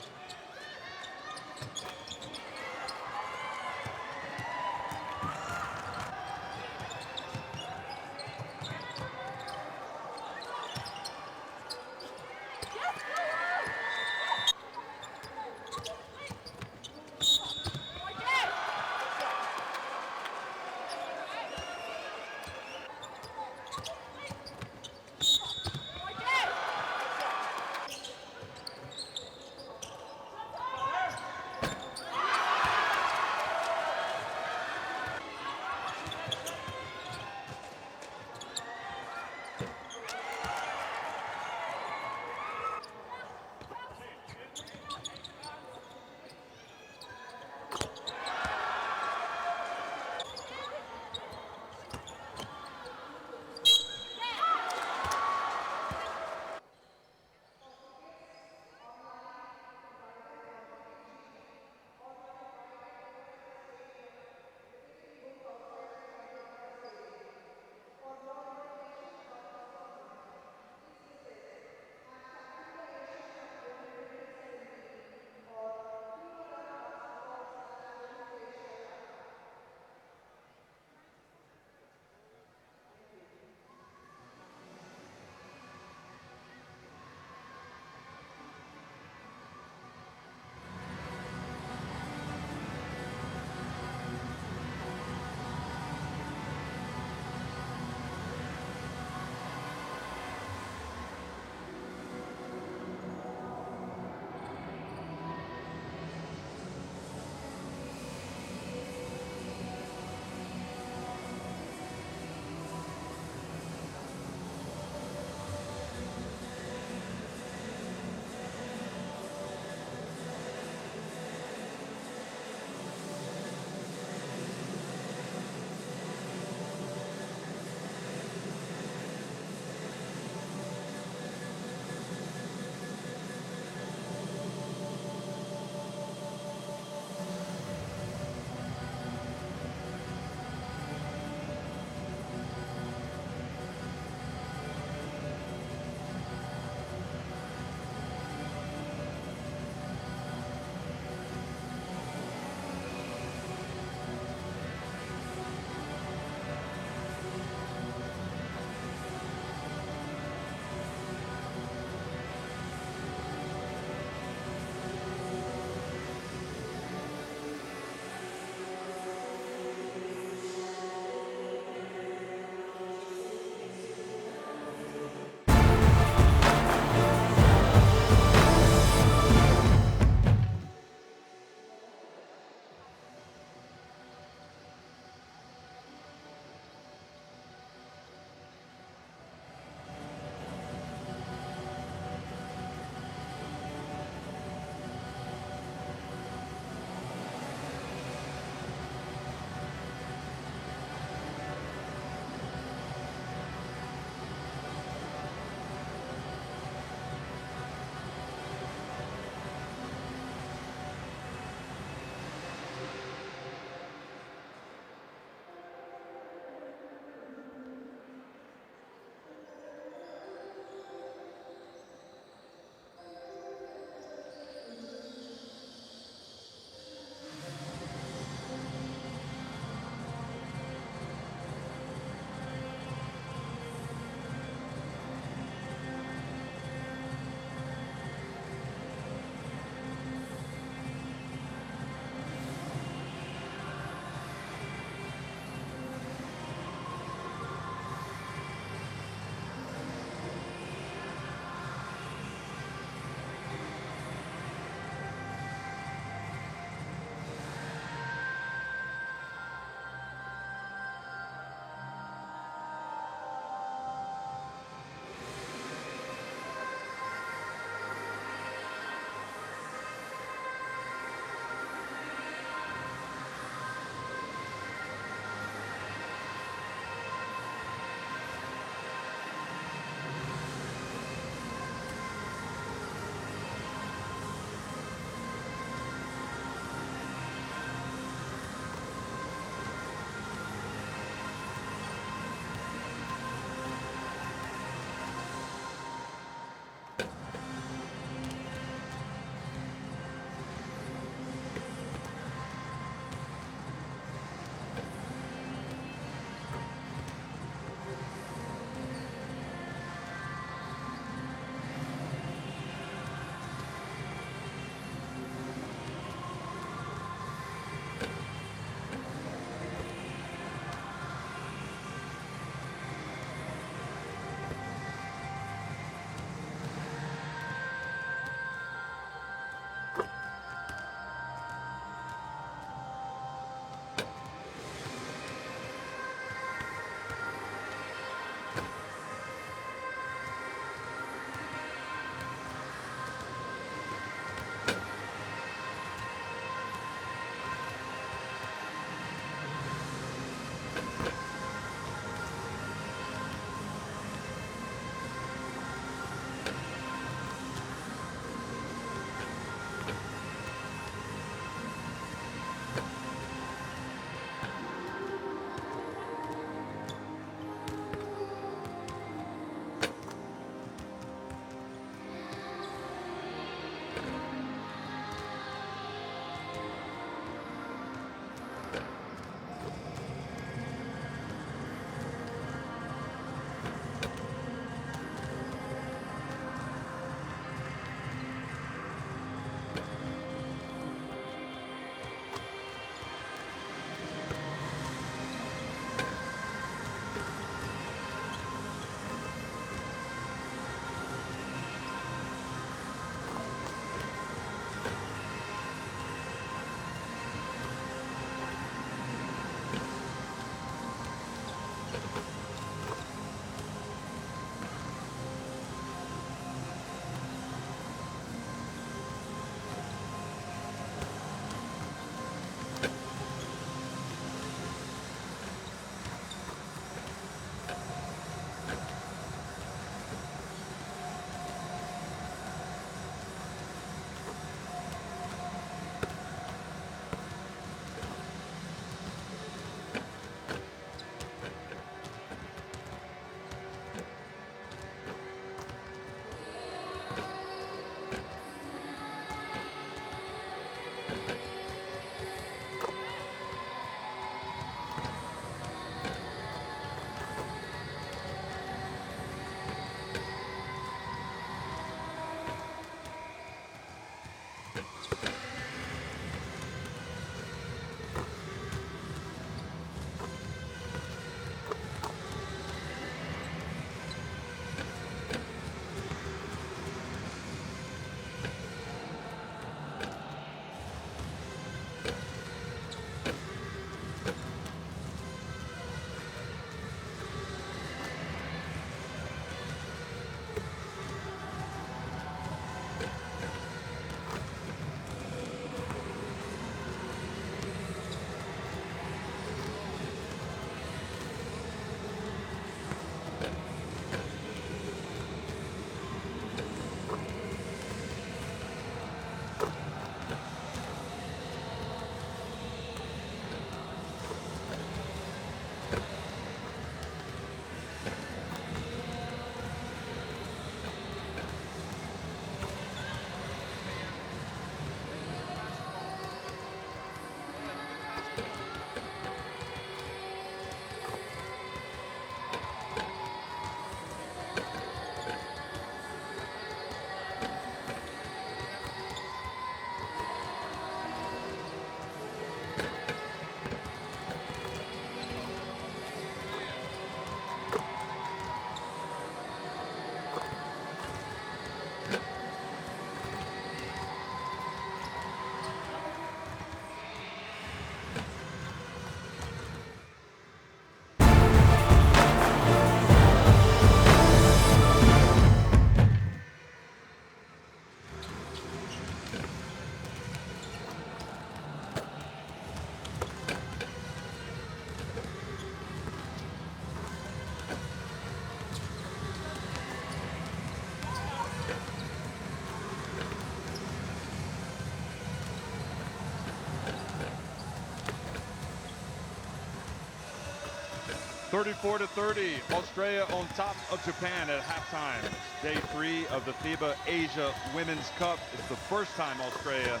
34-30, Australia on top of Japan at halftime. It's day 3 of the FIBA Asia Women's Cup. It's the first time Australia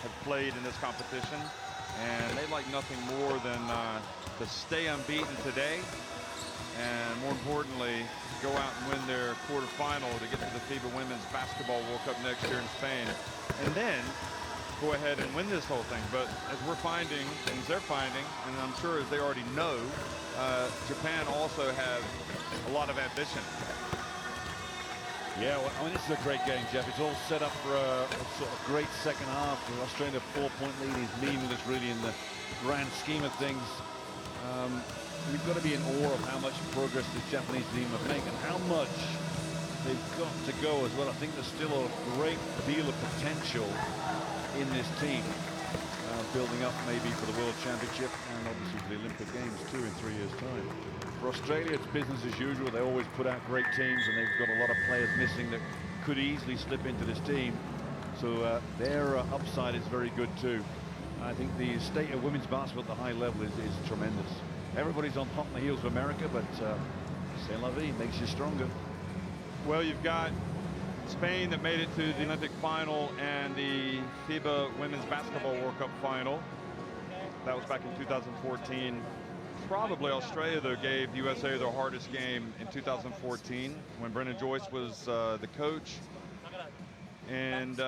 have played in this competition, and they'd like nothing more than to stay unbeaten today, and more importantly, go out and win their quarterfinal to get to the FIBA Women's Basketball World Cup next year in Spain, and then go ahead and win this whole thing. But as we're finding, and as they're finding, and I'm sure as they already know, Japan also has a lot of ambition.
Yeah, well, I mean, this is a great game, Jeff. It's all set up for a sort of great second half. The Australia 4-point lead is meaningless, really, in the grand scheme of things. We've got to be in awe of how much progress this Japanese team have made and how much they've got to go as well. I think there's still a great deal of potential in this team, building up maybe for the World Championship and obviously for the Olympic Games too in 3 years' time. For Australia, it's business as usual. They always put out great teams, and they've got a lot of players missing that could easily slip into this team. So their upside is very good too. I think the state of women's basketball at the high level is tremendous. Everybody's on hot on the heels of America, but c'est la vie, makes you stronger.
Well, you've got Spain that made it to the Olympic final and the FIBA Women's Basketball World Cup final. That was back in 2014. Probably Australia, though, gave USA their hardest game in 2014 when Brendan Joyce was the coach. And,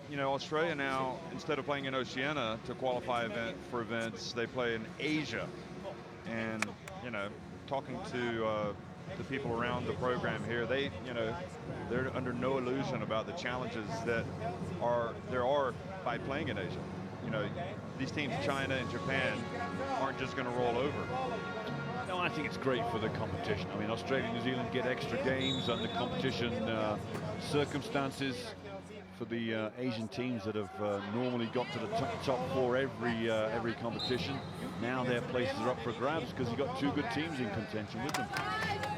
you know, Australia now, instead of playing in Oceania to qualify for events, they play in Asia. And, you know, talking to the people around the program here, they, you know, they're under no illusion about the challenges that there are by playing in Asia. You know, these teams, China and Japan, aren't just going to roll over.
No, I think it's great for the competition. I mean, Australia and New Zealand get extra games under competition circumstances. For the Asian teams that have normally got to the top 4 every competition, now their places are up for grabs because you've got 2 good teams in contention with them.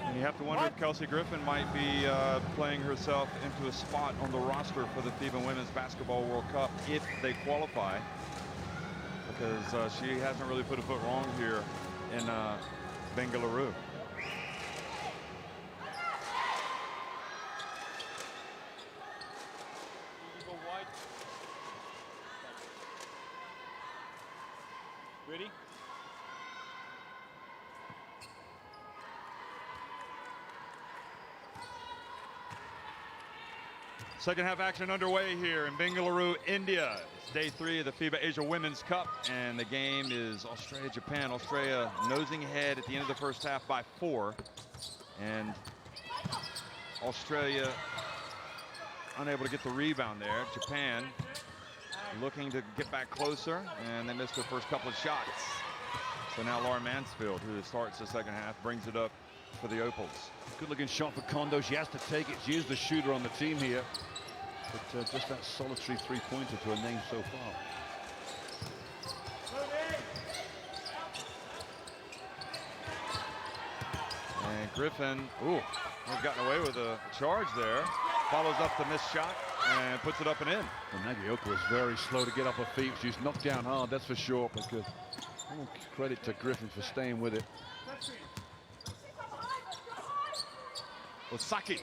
And you have to wonder if Kelsey Griffin might be playing herself into a spot on the roster for the FIBA Women's Basketball World Cup if they qualify, because she hasn't really put a foot wrong here in Bengaluru.
Ready?
Second half action underway here in Bengaluru, India. It's day 3 of the FIBA Asia Women's Cup, and the game is Australia-Japan. Australia nosing ahead at the end of the first half by 4, and Australia unable to get the rebound there. Japan looking to get back closer, and they missed their first couple of shots. So now Laura Mansfield, who starts the second half, brings it up for the Opals.
Good looking shot for Kondo. She has to take it. She is the shooter on the team here, but just that solitary 3-pointer to her name so far.
And Griffin, they've gotten away with a charge there. Follows up the missed shot and puts it up and in.
Well, Nagioka was very slow to get up her feet. She's knocked down hard, that's for sure. But all credit to Griffin for staying with it.
Osaki,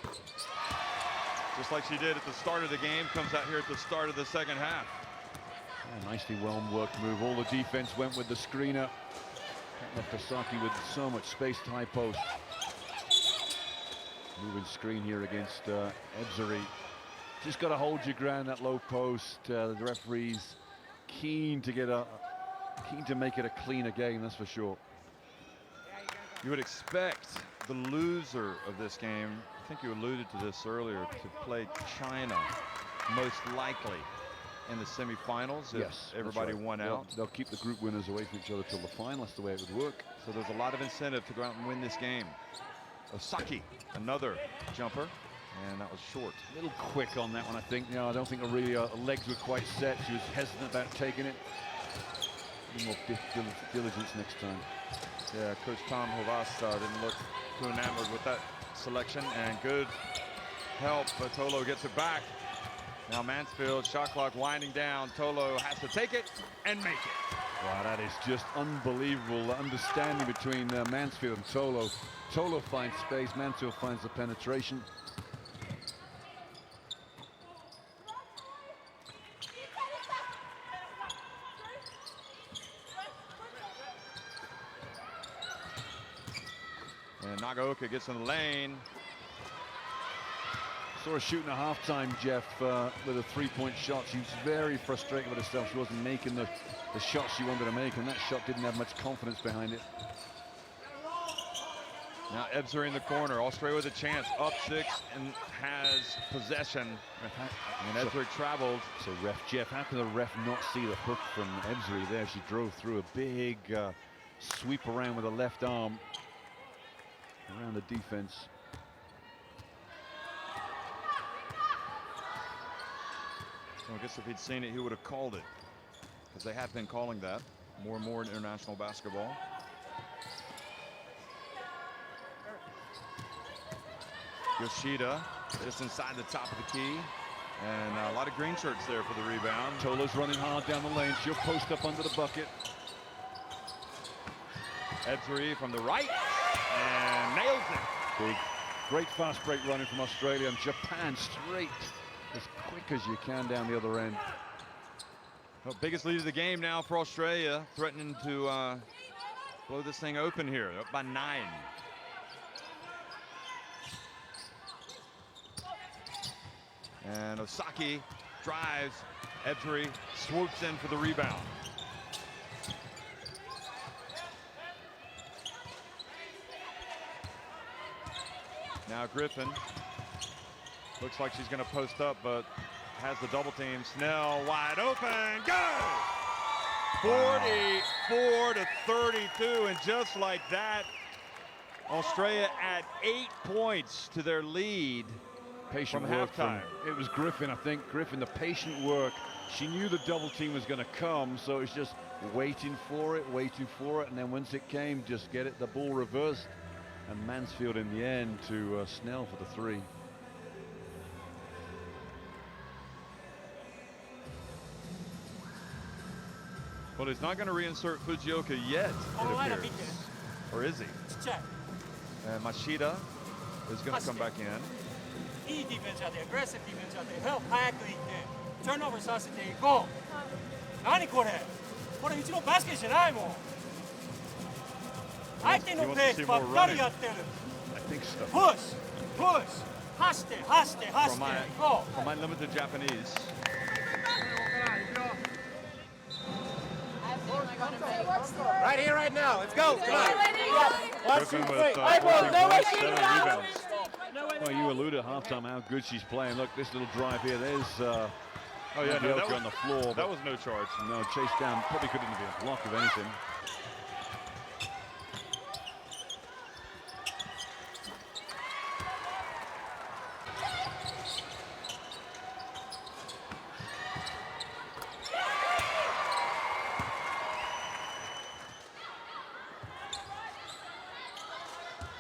just like she did at the start of the game, comes out here at the start of the second half.
Oh, nicely well-worked move. All the defense went with the screener. That left Osaki with so much space to high post. Moving screen here against Ebzeri. Just got to hold your ground at low post. The referee's keen to make it a cleaner game, that's for sure.
You would expect the loser of this game, I think you alluded to this earlier, to play China most likely in the semifinals.
Yes,
everybody won out.
They'll keep the group winners away from each other till the final. That's the way it would work.
So there's a lot of incentive to go out and win this game. Osaki, another jumper, and that was short.
A little quick on that one, I think. You know, I don't think her legs were quite set. She was hesitant about taking it. A little more diligence next time.
Yeah, Coach Tom Hovas didn't look too enamored with that selection, and good help, but Tolo gets it back. Now Mansfield, shot clock winding down. Tolo has to take it and make it.
Wow, that is just unbelievable. The understanding between Mansfield and Tolo. Tolo finds space, Mansfield finds the penetration.
And Nagaoka gets in the lane.
Saw her shooting at halftime, Jeff, with a three-point shot. She was very frustrated with herself. She wasn't making the shots she wanted to make, and that shot didn't have much confidence behind it.
Now Ebser in the corner. Australia with a chance. Up 6 and has possession. And Ebser traveled.
So ref Jeff, how can the ref not see the hook from Ebseri there? She drove through a big sweep around with her left arm around the defense.
So I guess if he'd seen it, he would have called it, because they have been calling that more and more in international basketball. Yoshida just inside the top of the key, and a lot of green shirts there for the rebound.
Tolo's running hard down the lane. She'll post up under the bucket.
Ebseri from the right and nails it.
Great fast break running from Australia, and Japan straight as quick as you can down the other end.
Well, biggest lead of the game now for Australia, threatening to blow this thing open here, up by 9. And Osaki drives. Ebseri swoops in for the rebound. Now Griffin looks like she's going to post up, but has the double team. Snell wide open. Go! 44-32, and just like that, Australia at 8 points to their lead.
Patient
from
work
halftime.
It was Griffin, I think. Griffin, the patient work. She knew the double team was going to come, so it was just waiting for it, and then once it came, just get it, the ball reversed, and Mansfield in the end to Snell for the 3.
Well, he's not going to reinsert Fujioka yet, it appears. Or is he? And Machida is going to come back in.
いいディフェンスやで、アグレッシブディフェンスやで、早く行って、ターンオーバーさせていこう。何これ？これうちのバスケじゃないもん。相手のプレーばっかりやってる。プッシュ、プッシュ、走って、走って、走って、行こう。
For my limited Japanese.
Right here, right now. Let's go. Come on.
Griffin with 14 points, 7 rebounds.
Well, you alluded at halftime how good she's playing. Look, this little drive here. There's
oh yeah, no, that was
on the floor.
That was no charge.
No, chase down. Probably couldn't be a block of anything.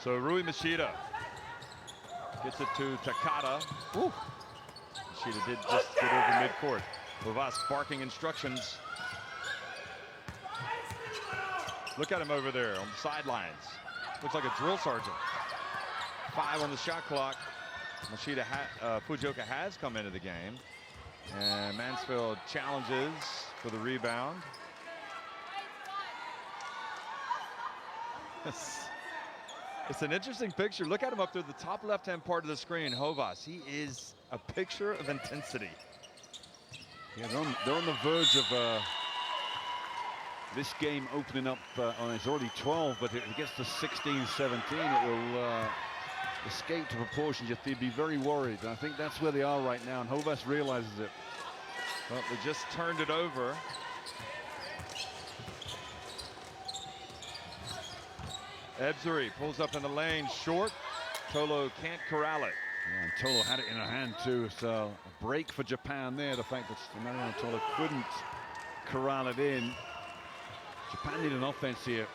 So Rui Machida gets it to Takata. Woo. Machida did just get over midcourt. Lavas barking instructions. Look at him over there on the sidelines. Looks like a drill sergeant. 5 on the shot clock. Machida, Fujioka has come into the game. And Mansfield challenges for the rebound. It's an interesting picture. Look at him up there, the top left-hand part of the screen. Hovas, he is a picture of intensity.
Yeah, they're on the verge of this game opening up. It's already 12, but if it gets to 16, 17, it will escape to proportions. You have to be very worried. And I think that's where they are right now, and Hovas realizes it.
Well, they just turned it over. Ebseri pulls up in the lane, short. Tolo can't corral it.
Yeah, and Tolo had it in her hand too, so a break for Japan there. The fact that Mariano Tolo couldn't corral it in. Japan need an offense here.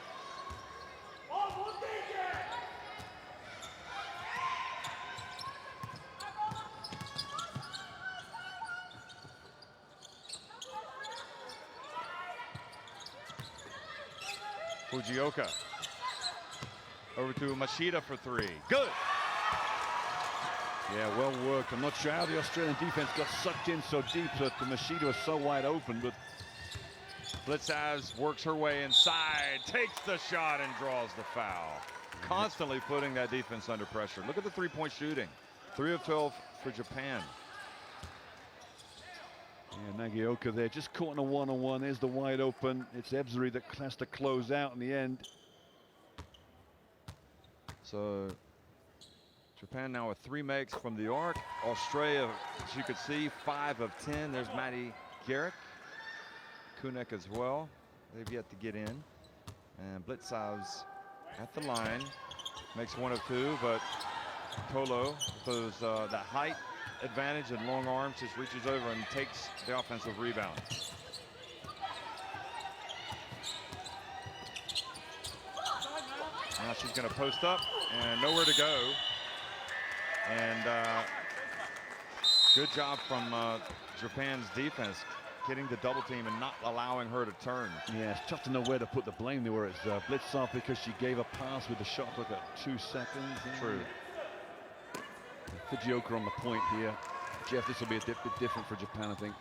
Fujioka. Over to Machida for three. Good.
Yeah, well worked. I'm not sure how the Australian defense got sucked in so deep that the Machida was so wide open, but
Blitzaz works her way inside, takes the shot and draws the foul. Constantly putting that defense under pressure. Look at the three-point shooting. 3 of 12 for Japan.
yeah, Nagioka there, just caught in a one-on-one. There's the wide open. It's Ebzery that has to close out in the end.
So Japan now with 3 makes from the arc. Australia, as you could see, 5 of 10. There's Maddie Garrick. Kunek as well. They've yet to get in. And Blitzaz at the line. Makes 1 of 2, but Tolo, with those, that height advantage and long arms, just reaches over and takes the offensive rebound. Now she's going to post up and nowhere to go. And good job from Japan's defense, getting the double team and not allowing her to turn.
Yeah, it's tough to know where to put the blame. There where it's Blitzaz because she gave a pass with the shot clock at 2 seconds.
True.
Fujioka on the point here. Jeff, this will be a bit different for Japan, I think.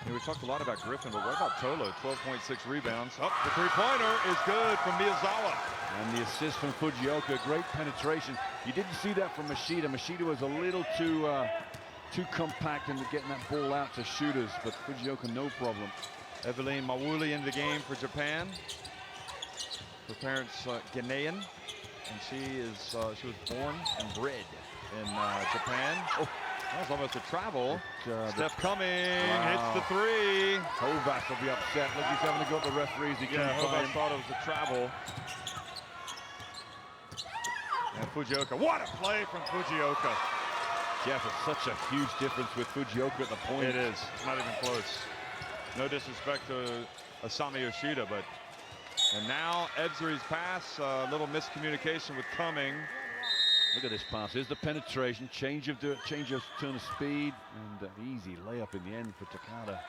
Yeah, we talked a lot about Griffin, but what about Tolo? 12.6 rebounds. Oh, the three-pointer is good from Miyazawa.
And the assist from Fujioka, great penetration. You didn't see that from Machida. Machida was a little too compact in getting that ball out to shooters, but Fujioka no problem.
Evelyn Mawuli in the game for Japan. Her parents Ghanaian, and she was born and bred in Japan. Oh, that was almost a travel. Steph coming, hits the three.
Hovas will be upset. Look, he's having to go at the referees. He
Yeah,
couldn't
Hovas
find.
thought it was a travel. And Fujioka, what a play from Fujioka.
Jeff, it's such a huge difference with Fujioka at the point.
It is, it's not even close. No disrespect to Asami Yoshida, but, and now Ebzery's pass, a little miscommunication with Cumming.
Look at this pass. Here's the penetration, change of turn of speed, and an easy layup in the end for Takada.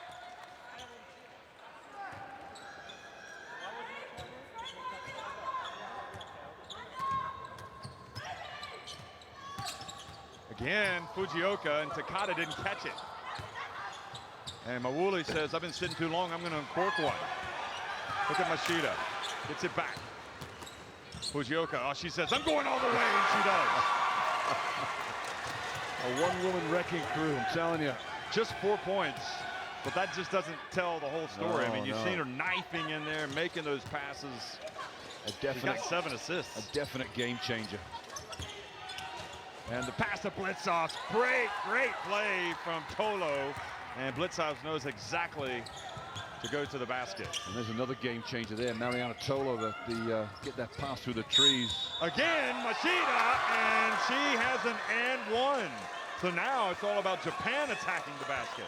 Again, Fujioka, and Takada didn't catch it. And Mawuli says, I've been sitting too long, I'm going to uncork one. Look at Machida, gets it back. Fujioka, oh, she says, I'm going all the way, and she does.
A one-woman wrecking crew, I'm telling you.
Just 4 points, but that just doesn't tell the whole story.
No,
I mean, you've
no.
seen her knifing in there, making those passes.
A
She's
definite,
got 7 assists.
a definite game changer.
And the pass to Blitzaz, great play from Tolo. And Blitzaz knows exactly to go to the basket.
And there's another game changer there, Mariana Tolo, get that pass through the trees.
Again, Machida, and she has an and one. So now it's all about Japan attacking the basket.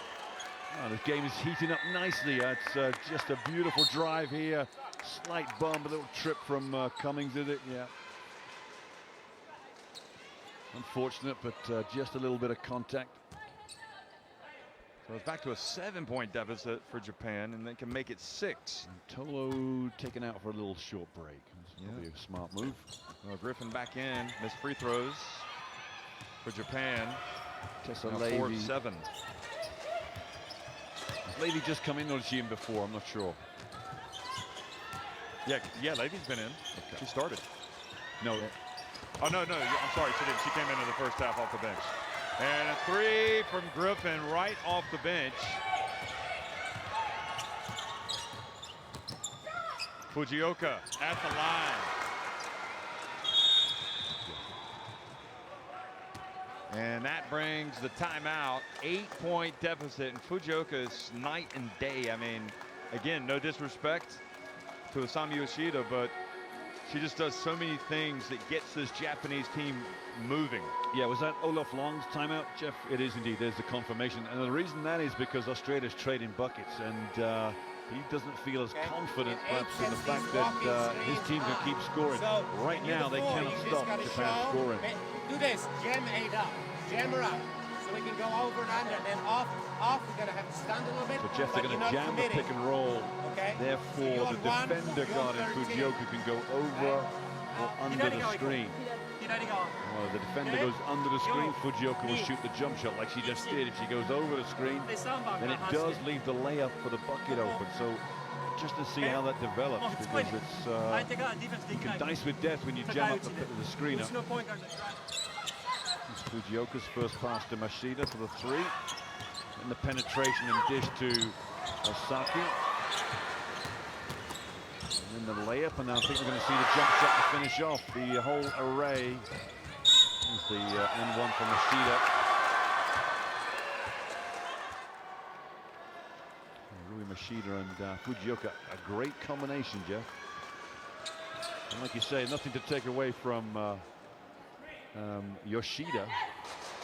Oh, the game is heating up nicely. It's just a beautiful drive here. Slight bump, a little trip from Cummings, did it? Yeah. Unfortunate, but just a little bit of contact.
So it's back to a 7-point deficit for Japan, and they can make it 6.
And Tolo taken out for a little short break. That's probably a smart move.
Well, Griffin back in, missed free throws for Japan.
Tessa
Now 4 of
Levy.
7.
Has Levy just come in, or did she in before? I'm not sure.
Yeah, Levy's been in.
Okay.
She started.
No.
Oh, no, I'm sorry, she didn't. She came into the first half off the bench. And a three from Griffin right off the bench. Fujioka at the line. And that brings the timeout. 8-point deficit, and Fujioka's night and day. I mean, again, no disrespect to Asami Yoshida, but she just does so many things that gets this Japanese team moving.
Yeah, was that Olaf Long's timeout, Jeff? It is indeed. There's the confirmation. And the reason that is because Australia's trading buckets, and he doesn't feel as confident perhaps in the fact that his team can keep scoring. Right now, they cannot stop Japan scoring.
Do this, jam 8 up, jam her up. So we can go over and under, and then off. We're going to have to stand a little bit.
So Jeff, they're going to jam the pick and roll.
Okay.
Therefore, the defender guard in Fujioka can go over or under the screen. Well, the defender goes under the screen. Fujioka will shoot the jump shot like she just did. If she goes over the screen, then it does leave the layup for the bucket open. So just to see how that develops, because it's you can dice with death when you jam up the screener. It's Fujioka's first pass to Mashida for the three, and the penetration and dish to Osaki. And then the layup, and now I think we're going to see the jump shot to finish off the whole array. There's the N1 from Mashida. Rui Mashida and Fujioka, a great combination, Jeff. And like you say, nothing to take away from Yoshida,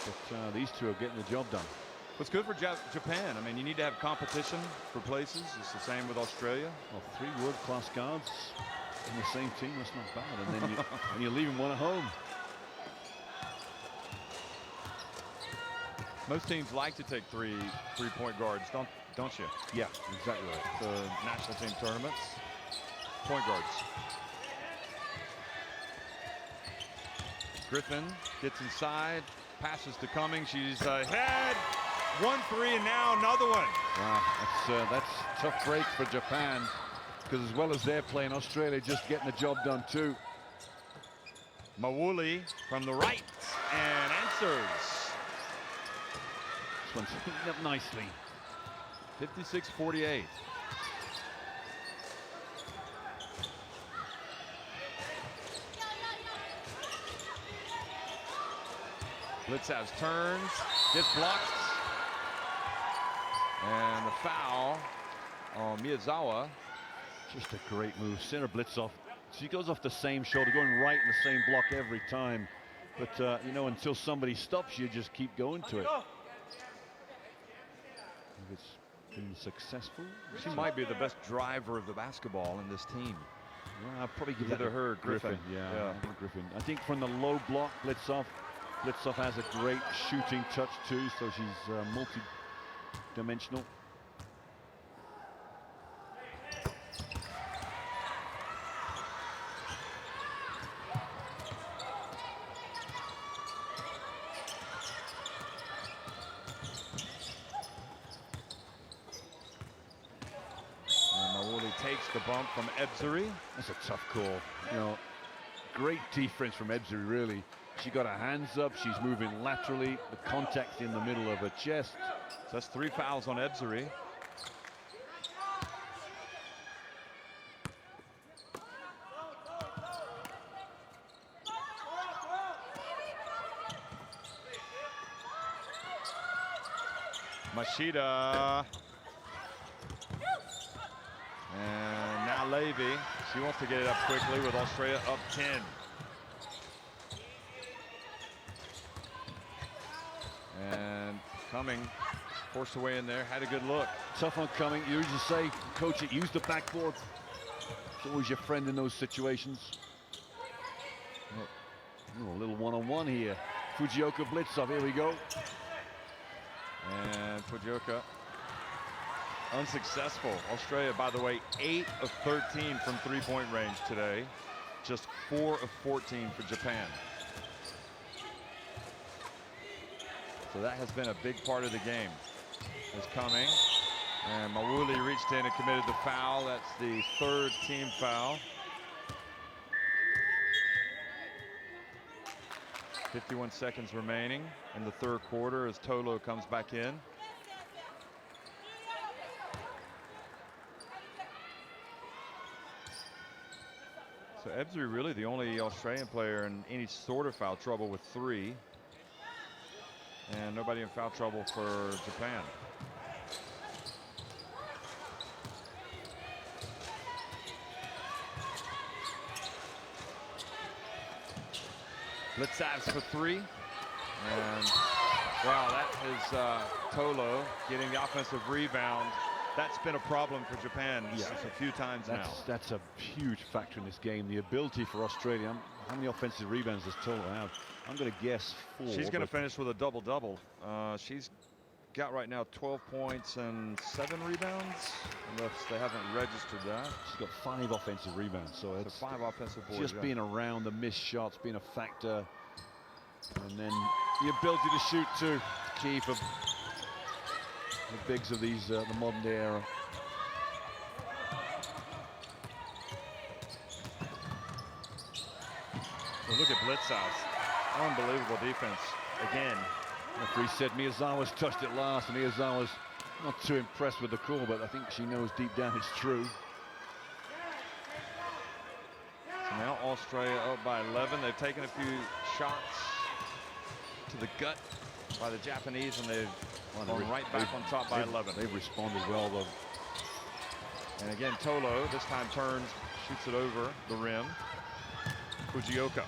but these two are getting the job done.
What's good for Japan? I mean, you need to have competition for places. It's the same with Australia.
Well, 3 world-class guards in the same team, that's not bad. And then you're leaving one at home.
Most teams like to take three-point guards, don't you?
Yeah, exactly right.
The national team tournaments, point guards. Griffin gets inside, passes to Cummings. She's ahead. 1-3, and now another one.
Wow, that's tough break for Japan, because as well as they're playing, Australia just getting the job done too.
Mawuli from the right and answers.
This one's heating up nicely.
56-48. Blitzhouse turns, gets blocked. And the foul on Miyazawa.
Just a great move. Center blitz off. She goes off the same shoulder, going right in the same block every time. But, you know, until somebody stops you, just keep going to it. If it's been successful.
She might be the best driver of the basketball in this team.
Well, I'll probably give
Either
that to
her or Griffin.
Yeah, I think Griffin. I think from the low block, Blitzoff has a great shooting touch too, so she's multi-dimensional.
Takes the bump from Ebzery.
That's a tough call. You know, great defense from Ebzery, really. She got her hands up. She's moving laterally. The contact in the middle of her chest.
So that's 3 fouls on Ebzery. Mashida. And now Levy, she wants to get it up quickly with Australia up 10. And Cumming forced away in there, had a good look.
Tough on Cumming. You usually say, coach, it use the backboard. It's always your friend in those situations. Oh, a little one-on-one here. Fujioka Blitzov, here we go.
And Fujioka unsuccessful. Australia, by the way, 8 of 13 from three-point range today. Just 4 of 14 for Japan. So that has been a big part of the game. Is coming. And Mawuli reached in and committed the foul. That's the 3rd team foul. 51 seconds remaining in the 3rd quarter as Tolo comes back in. So Ebzery really the only Australian player in any sort of foul trouble with 3. And nobody in foul trouble for Japan. Blitzavs for 3. And wow, that is Tolo getting the offensive rebound. That's been a problem for Japan a few times now.
That's a huge factor in this game. The ability for Australia. How many offensive rebounds does Tolo have? I'm going to guess 4.
She's going to finish with a double-double. She's got right now 12 points and 7 rebounds, unless they haven't registered that.
She's got 5 offensive rebounds, so it's
5 offensive boards.
just being around, the missed shots being a factor, and then the ability to shoot too, key for the bigs of these the modern day era.
Well, look at Blitzhouse. Unbelievable defense again.
Referee said Miyazawa's touched it last, and Miyazawa's not too impressed with the call, but I think she knows deep down it's true.
So now Australia up by 11. They've taken a few shots to the gut by the Japanese, and they've gone right back on top by 11.
They've responded well, though.
And again, Tolo this time turns, shoots it over the rim. Fujioka.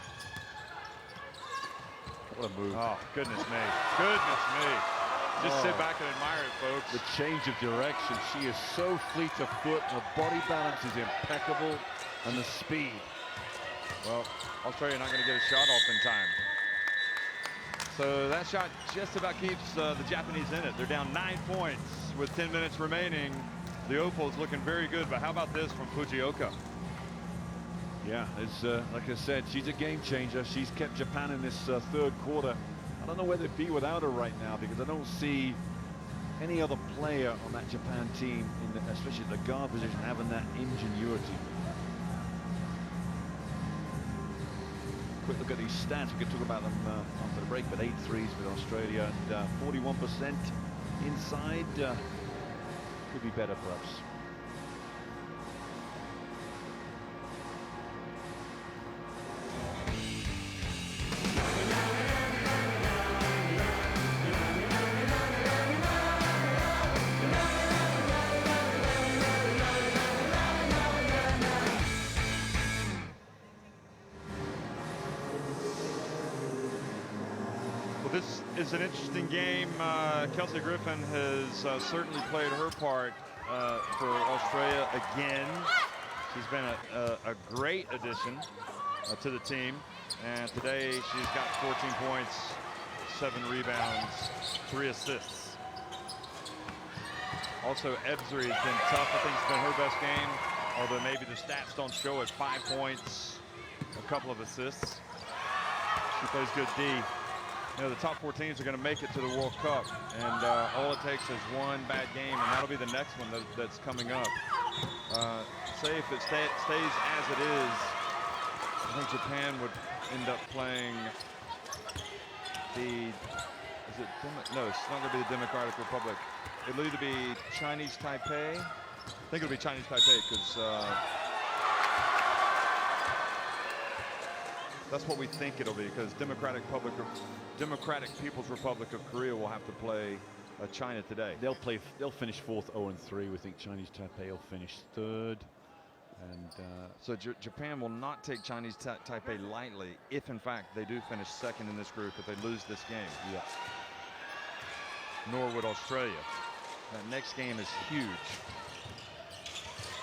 What a move.
Oh, goodness me. Goodness me. Just sit back and admire it, folks.
The change of direction. She is so fleet of foot. Her body balance is impeccable. And the speed.
Well, Australia not going to get a shot off in time. So that shot just about keeps the Japanese in it. They're down 9 points with 10 minutes remaining. The Opal's looking very good, but how about this from Fujioka?
Yeah, it's like I said, she's a game changer. She's kept Japan in this third quarter. I don't know where they'd be without her right now, because I don't see any other player on that Japan team, especially the guard position, having that ingenuity. Quick look at these stats. We can talk about them after the break, but 8 threes with Australia and 41% inside. Could be better, perhaps.
This is an interesting game. Kelsey Griffin has certainly played her part for Australia again. She's been a great addition to the team. And today she's got 14 points, 7 rebounds, 3 assists. Also, Ebsry has been tough. I think it's been her best game, although maybe the stats don't show it. 5 points, a couple of assists. She plays good D. You know, the top 4 teams are going to make it to the World Cup, and all it takes is one bad game, and that'll be the next one that's coming up. Say if it stays as it is, I think Japan would end up playing no, it's not going to be the Democratic Republic. It'll either be Chinese Taipei. I think it'll be Chinese Taipei, because that's what we think it'll be, because Democratic People's Republic of Korea will have to play China today.
They'll finish 4th, 0-3. We think Chinese Taipei will finish 3rd. And
so Japan will not take Chinese Taipei lightly if, in fact, they do finish 2nd in this group if they lose this game.
yeah.
Nor would Australia. That next game is huge.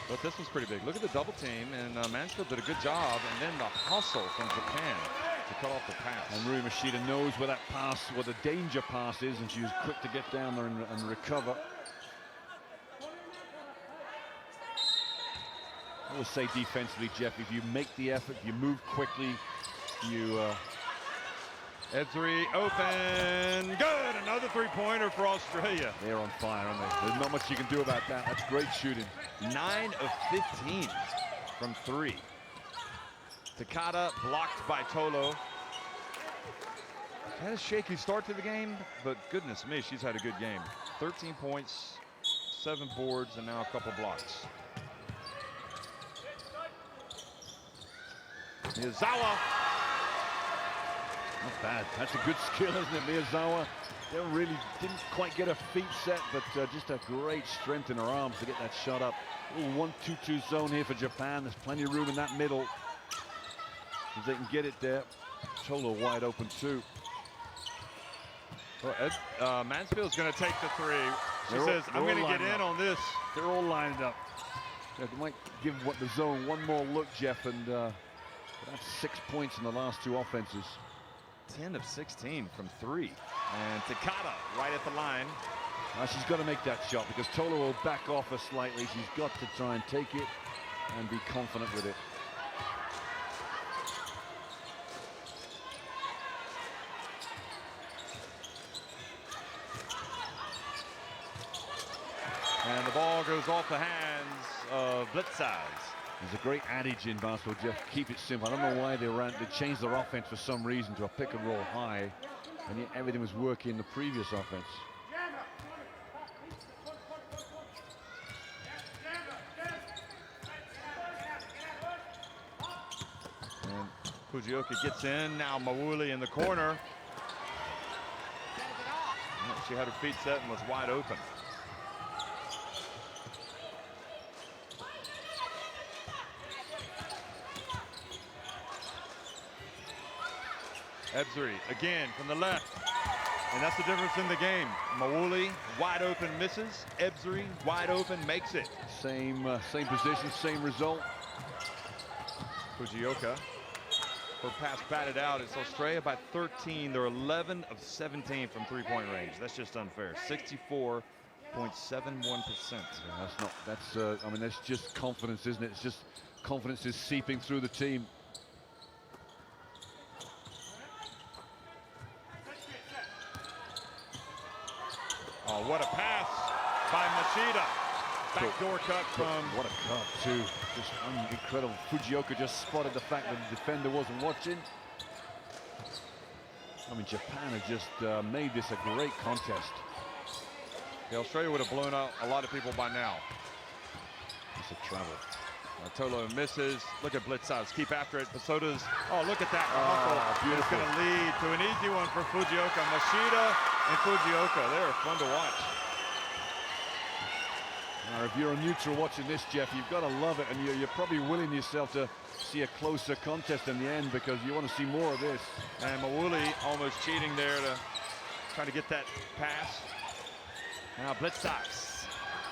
But this one's pretty big. Look at the double team, and Mansfield did a good job, and then the hustle from Japan to cut off the pass.
And Rui Machida knows where that pass, where the danger pass is, and she was quick to get down there and recover. I will say defensively, Jeff, if you make the effort, you move quickly, you...
Ebsry open, good, another 3-pointer for Australia.
They're on fire, aren't they? There's not much you can do about that. That's great shooting.
9 of 15 from 3. Takada blocked by Tolo. Had a shaky start to the game, but goodness me, she's had a good game. 13 points, 7 boards, and now a couple blocks. Miyazawa.
Not bad. That's a good skill, isn't it, Miyazawa? They really didn't quite get her feet set, but just a great strength in her arms to get that shot up. A little 1-2-2 zone here for Japan. There's plenty of room in that middle. If they can get it there. Tolo wide open too.
Well, Mansfield's going to take the 3. She says, I'm going to get in on this.
They're all lined up. Yeah, they might give the zone one more look, Jeff, and that's 6 points in the last 2 offenses.
10 of 16 from 3. And Takada right at the line.
She's got to make that shot because Tolo will back off her slightly. She's got to try and take it and be confident with it.
And the ball goes off the hands of Blitzaz.
There's a great adage in basketball, Jeff, keep it simple. I don't know why they changed their offense for some reason to a pick and roll high, and yet everything was working in the previous offense.
And Fujioka gets in, now Mawuli in the corner. She had her feet set and was wide open. Ebsri again from the left, and that's the difference in the game. Mawuli wide open misses, Ebsri wide open makes it.
Same position, same result.
Fujioka, her pass batted out. It's Australia by 13. They're 11 of 17 from three-point range. That's just unfair. 64.71%.
I mean, that's just confidence, isn't it? It's just confidence is seeping through the team.
Oh, what a pass by Machida. Backdoor cut from...
What a cut, too. Just incredible. Fujioka just spotted the fact that the defender wasn't watching. I mean, Japan had just made this a great contest.
Yeah, Australia would have blown out a lot of people by now.
It's a travel.
Tolo misses. Look at Blitzhouse. Keep after it. Basoda's... Oh, look at that.
Beautiful.
It's going to lead to an easy one for Fujioka. Machida and Fujioka. They're fun to watch.
Now, if you're a neutral watching this, Jeff, you've got to love it, and you're probably willing yourself to see a closer contest in the end because you want to see more of this.
And Mawuli almost cheating there to try to get that pass. Now Blitzhouse.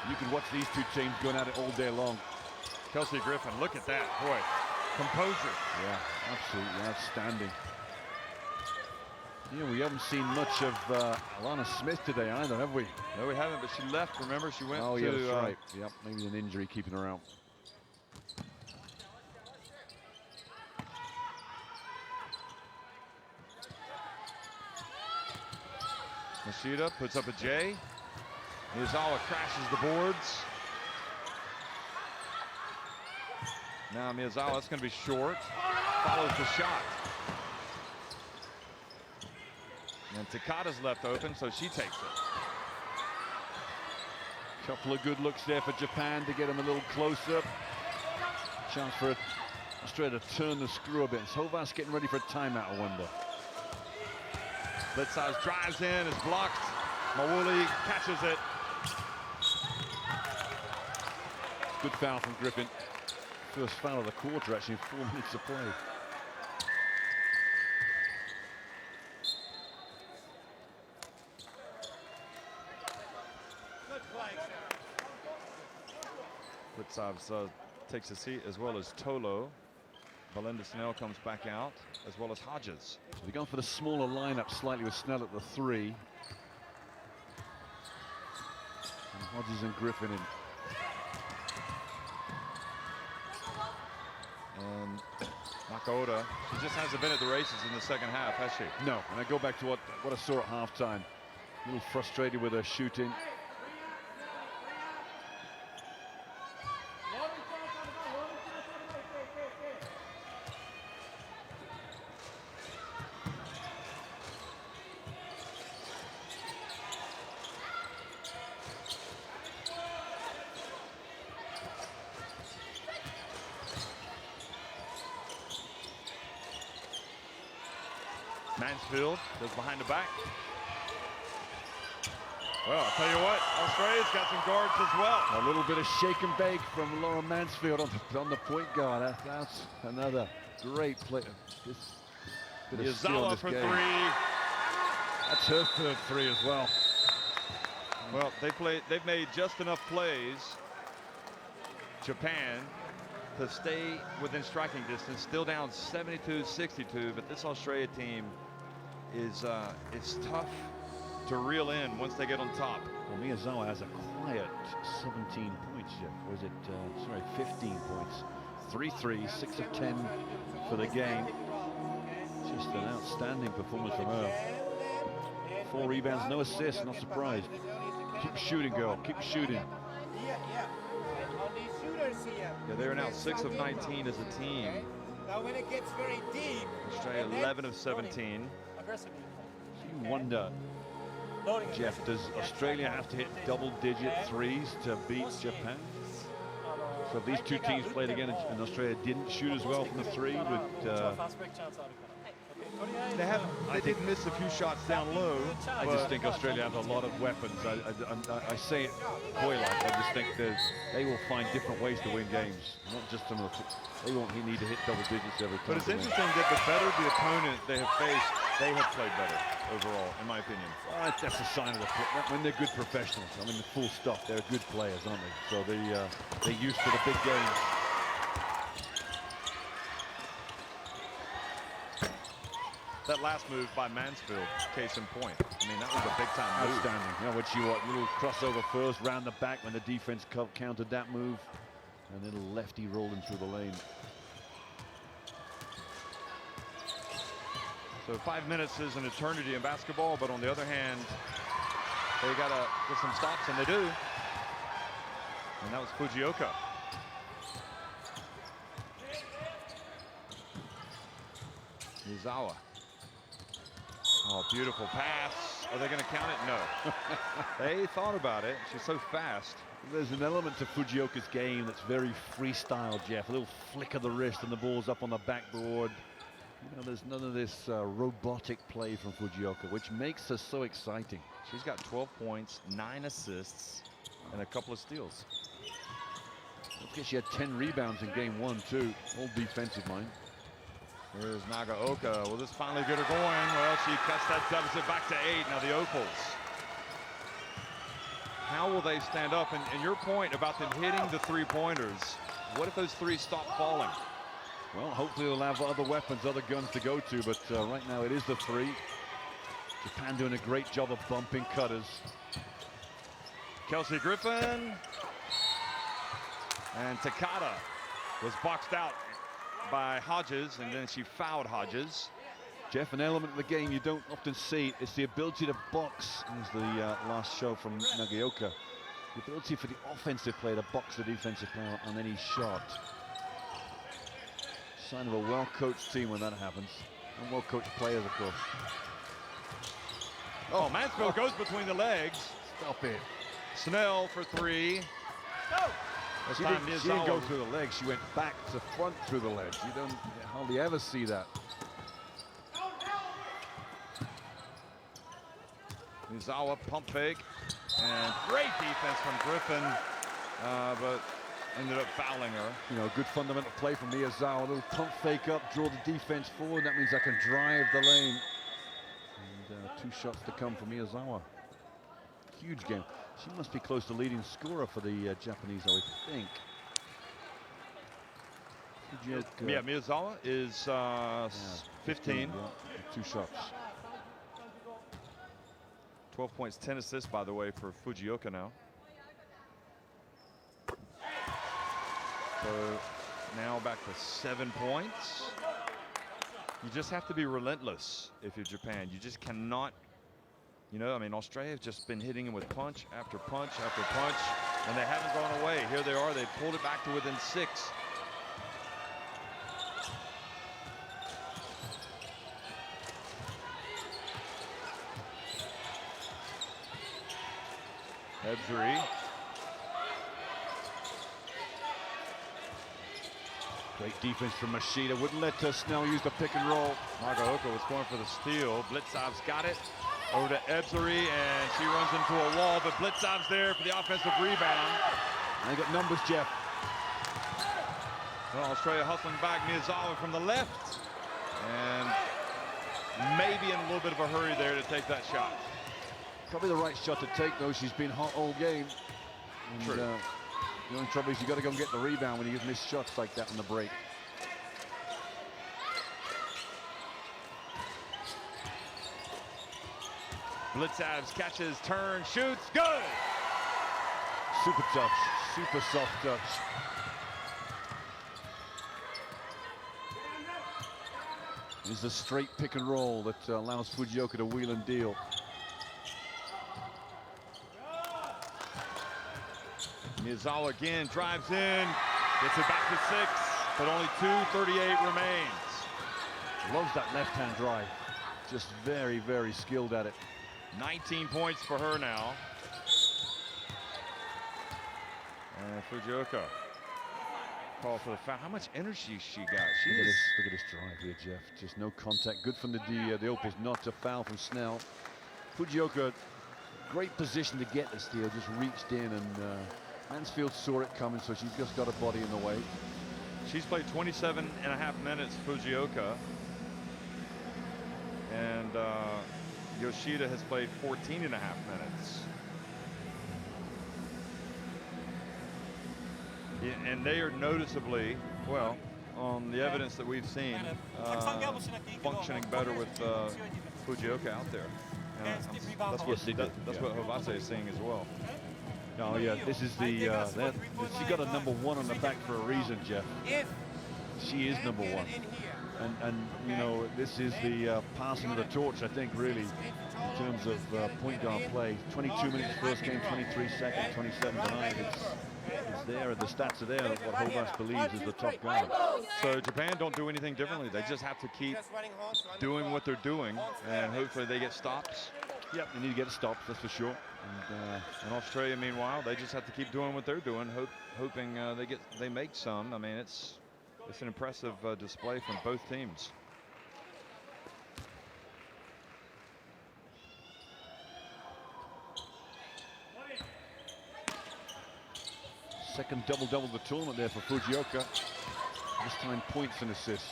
You can watch these two teams going at it all day long.
Kelsey Griffin, look at that. Boy, composure.
Yeah, absolutely outstanding. Yeah, we haven't seen much of Alana Smith today either, have we?
No, we haven't, but she left. Remember, she went
to...
yeah,
that's right. Yep, maybe an injury keeping her out.
Machida puts up a J. Miyazawa crashes the boards. Now Miyazawa, it's going to be short. Follows the shot. And Takada's left open, so she takes it.
Couple of good looks there for Japan to get them a little closer. Chance for Australia to turn the screw a bit. Hovas getting ready for a timeout, I wonder.
Blitzhouse drives in, is blocked. Mawuli catches it.
Good foul from Griffin. First foul of the quarter, actually, 4 minutes of play.
Blitzhouse takes a seat, as well as Tolo. Belinda Snell comes back out, as well as Hodges.
So they're going for the smaller lineup slightly with Snell at the 3. And Hodges and Griffin in.
And Nakota, she just hasn't been at the races in the second half, has she?
No, and I go back to what I saw at halftime. A little frustrated with her shooting.
Mansfield goes behind the back. Well, I'll tell you what, Australia's got some guards as well.
A little bit of shake and bake from Laura Mansfield on the point guard. That's another great play.
Miyazawa for
game.
3.
That's her third 3 as well.
Well, they've made just enough plays, Japan, to stay within striking distance. Still down 72-62, but this Australia team is it's tough to reel in once they get on top.
Well, Miyazawa has a quiet 17 points, Jeff. Or is it, sorry, 15 points. 3 threes, 6 of 10 for the game. Just an outstanding performance from her. 4 rebounds, no assists, not surprised. Keep shooting, girl, keep shooting.
Yeah, they're now 6 of 19 as a team.
Now when it gets very deep,
Australia 11 of 17.
Aggressively.
You wonder,
Loading
Jeff, does Australia have to hit double-digit threes to beat Japan? So if these two teams played again and Australia didn't shoot as well from the three,
They did miss a few shots down low.
I just think Australia have a lot of weapons. I say it boy-like. I just think that they will find different ways to win games. Not just some of the, they won't need to hit double digits every time.
But it's interesting that the better the opponent they have faced, they have played better overall, in my opinion.
That's a sign of when they're good professionals. I mean, the full stop. They're good players, aren't they? So they're used to the big games.
That last move by Mansfield, case in point. I mean, that was a big-time move.
Outstanding. You know what you want? Little crossover first, round the back when the defense countered that move. And little lefty rolling through the lane.
So 5 minutes is an eternity in basketball, but on the other hand, they got to get some stops, and they do. And that was Fujioka. Miyazawa. Oh, beautiful pass. Are they going to count it? No. They thought about it. She's so fast.
There's an element to Fujioka's game that's very freestyle, Jeff. A little flick of the wrist and the ball's up on the backboard. You know, there's none of this robotic play from Fujioka, which makes her so exciting.
She's got 12 points, 9 assists, and a couple of steals.
Don't forget she had 10 rebounds in game 1, too. All defensive, mind.
Here's Nagaoka. Will this finally get her going? Well, she cuts that deficit back to 8. Now the Opals. How will they stand up? And your point about them hitting the three-pointers, what if those threes stop falling?
Well, hopefully they'll have other weapons, other guns to go to, but right now it is the 3. Japan doing a great job of bumping cutters.
Kelsey Griffin. And Takada was boxed out by Hodges, and then she fouled Hodges.
Jeff, an element of the game you don't often see. It's the ability to box, as the last show from Nagaoka. The ability for the offensive player to box the defensive player on any shot. Sign of a well-coached team when that happens. And well-coached players, of course.
Oh, Mansfield goes between the legs.
Stop it.
Snell for 3.
She didn't go through the legs. She went back to front through the legs. You don't hardly ever see that.
Miyazawa pump fake. And great defense from Griffin. But ended up fouling her.
You know, good fundamental play from Miyazawa. A little pump fake up, draw the defense forward. That means I can drive the lane. And 2 shots to come from Miyazawa. Huge game. She must be close to leading scorer for the Japanese, I would think.
Yeah, Miyazawa is 15.
2 shots.
12 points, 10 assists, by the way, for Fujioka now. So now back to 7 points. You just have to be relentless if you're Japan. You just cannot, you know, I mean, Australia has just been hitting them with punch after punch after punch, and they haven't gone away. Here they are. They pulled it back to within 6. Ebsri.
Great defense from Machida. Wouldn't let Snell use the pick and roll.
Nagaoka was going for the steal. Blitzov's got it. Over to Ebsri, and she runs into a wall, but Blitzov's there for the offensive rebound.
And they got numbers, Jeff.
Well, Australia hustling back. Miyazawa from the left. And maybe in a little bit of a hurry there to take that shot.
Probably the right shot to take, though. She's been hot all game. And,
True.
the only trouble is you got to go and get the rebound when you miss shots like that in the break.
Blitzabs catches, turns, shoots, good!
Super touch, super soft touch. Is the straight pick and roll that allows Fujioka to wheel and deal.
Miyazawa again drives in, gets it back to 6, but only 2:38 remains.
Loves that left-hand drive. Just very, very skilled at it.
19 points for her now. And Fujioka call for the foul. How much energy she got?
Look at this drive here, Jeff. Just no contact. Good from the Opals not to foul from Snell. Fujioka, great position to get the steal. Just reached in, and Mansfield saw it coming, so she's just got a body in the way.
She's played 27.5 minutes, Fujioka. And Yoshida has played 14.5 minutes. And they are noticeably, well, on the evidence that we've seen, functioning better with Fujioka out there. That's what Hovase is seeing as well.
Oh yeah, this is the she got a #1 on the back for a reason, Jeff. She is #1, and you know, this is the passing of the torch, I think, really, in terms of point guard play. 22 minutes first game, 23 second, 27 tonight. It's there, and the stats are there. What Hovas believes is the top guard.
So Japan don't do anything differently. They just have to keep doing what they're doing, and hopefully they get stops.
Yep, they need to get stops, that's for sure.
And Australia, meanwhile, they just have to keep doing what they're doing, hoping they make some. I mean, it's an impressive display from both teams.
Second double-double of the tournament there for Fujioka. This time points and assists.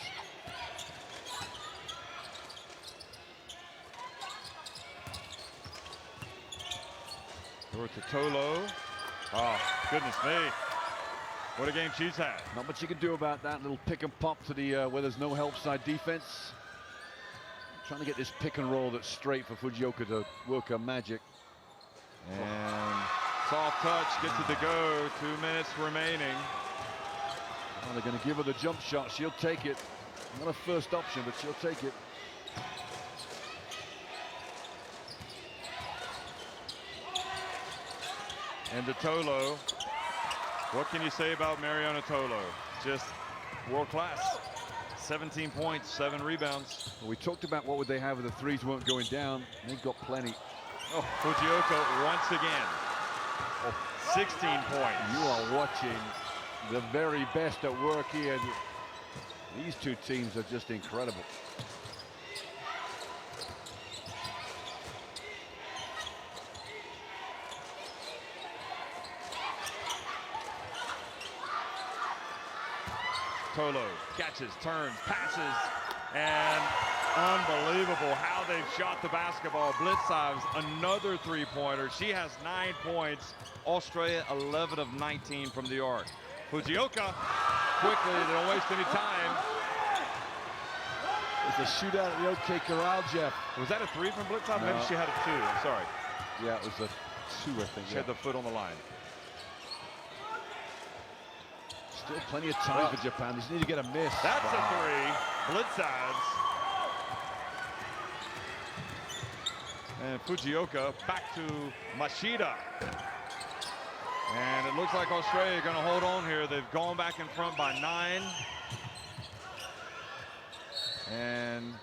Tolo. Oh, goodness me. What a game she's had.
Not much you can do about that. Little pick and pop to the where there's no help side defense. Trying to get this pick and roll that's straight for Fujioka to work her magic.
And soft touch gets it to go. 2 minutes remaining.
Oh, they're going to give her the jump shot. She'll take it. Not a first option, but she'll take it.
And Tolo. What can you say about Mariana Tolo? Just world class. 17 points, 7 rebounds.
Well, we talked about what would they have if the threes weren't going down. They've got plenty.
Oh, Fujioka once again. Oh, 16 points.
You are watching the very best at work here. These two teams are just incredible.
Tolo catches, turns, passes, and unbelievable how they've shot the basketball. Blitzabs, another three-pointer. She has 9 points. Australia, 11 of 19 from the arc. Fujioka, quickly, they don't waste any time.
It's a shootout at the OK Corral, Jeff.
Was that a 3 from Blitzabs?
No.
Maybe she had a 2, I'm sorry.
Yeah, it was a 2, I think.
She had the foot on the line.
Still plenty of time for Japan. They just need to get a miss.
That's a 3. Blitzabs. And Fujioka back to Mashida. And it looks like Australia are going to hold on here. They've gone back in front by 9. And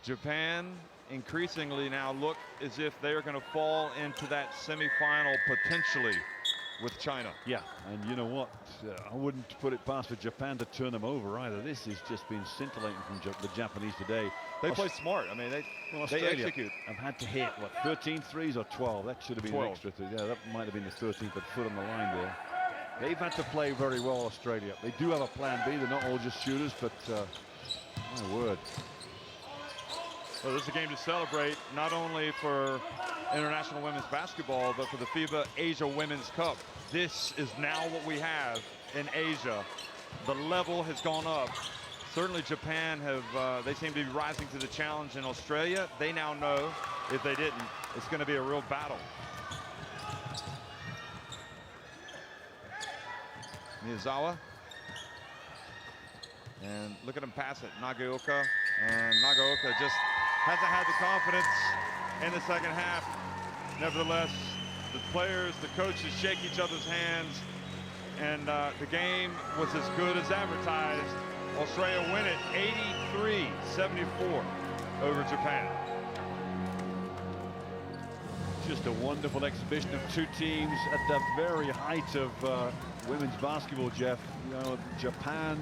Japan increasingly now look as if they're going to fall into that semifinal potentially with China.
Yeah, and you know what? I wouldn't put it past for Japan to turn them over either. This has just been scintillating from the Japanese today.
They play smart. I mean, they execute.
I've had to hit, what, 13 threes or 12? That should have been
12.
an extra 3. Yeah, that might have been the 13th, but foot on the line there. They've had to play very well, Australia. They do have a plan B. They're not all just shooters, but my word.
Well, this is a game to celebrate, not only for international women's basketball, but for the FIBA Asia Women's Cup. This is now what we have in Asia. The level has gone up Certainly Japan they seem to be rising to the challenge in Australia. They now know if they didn't, it's going to be a real battle. Miyazawa. And look at him pass it, Nagaoka. And Nagaoka just hasn't had the confidence in the second half. Nevertheless, the players, the coaches shake each other's hands. And the game was as good as advertised. Australia win it 83-74 over Japan.
Just a wonderful exhibition of two teams at the very height of women's basketball, Jeff. You know, Japan,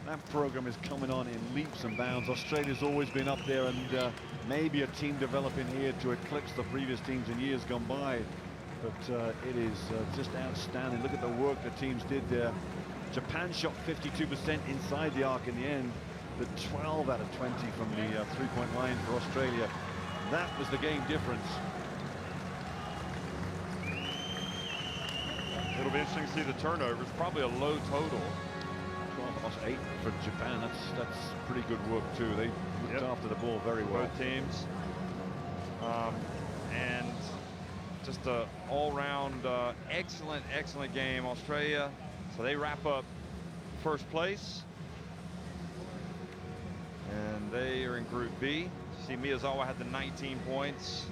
that program is coming on in leaps and bounds. Australia's always been up there, and maybe a team developing here to eclipse the previous teams in years gone by. But it is just outstanding. Look at the work the teams did there. Japan shot 52% inside the arc in the end, but 12 out of 20 from the three-point line for Australia. That was the game difference.
It'll be interesting to see the turnovers. Probably a low total.
12+8 for Japan. That's pretty good work too. They looked after the ball very well.
Both teams. And just a all-round excellent game. Australia, so they wrap up first place. And they are in Group B. See, Miyazawa had the 19 points.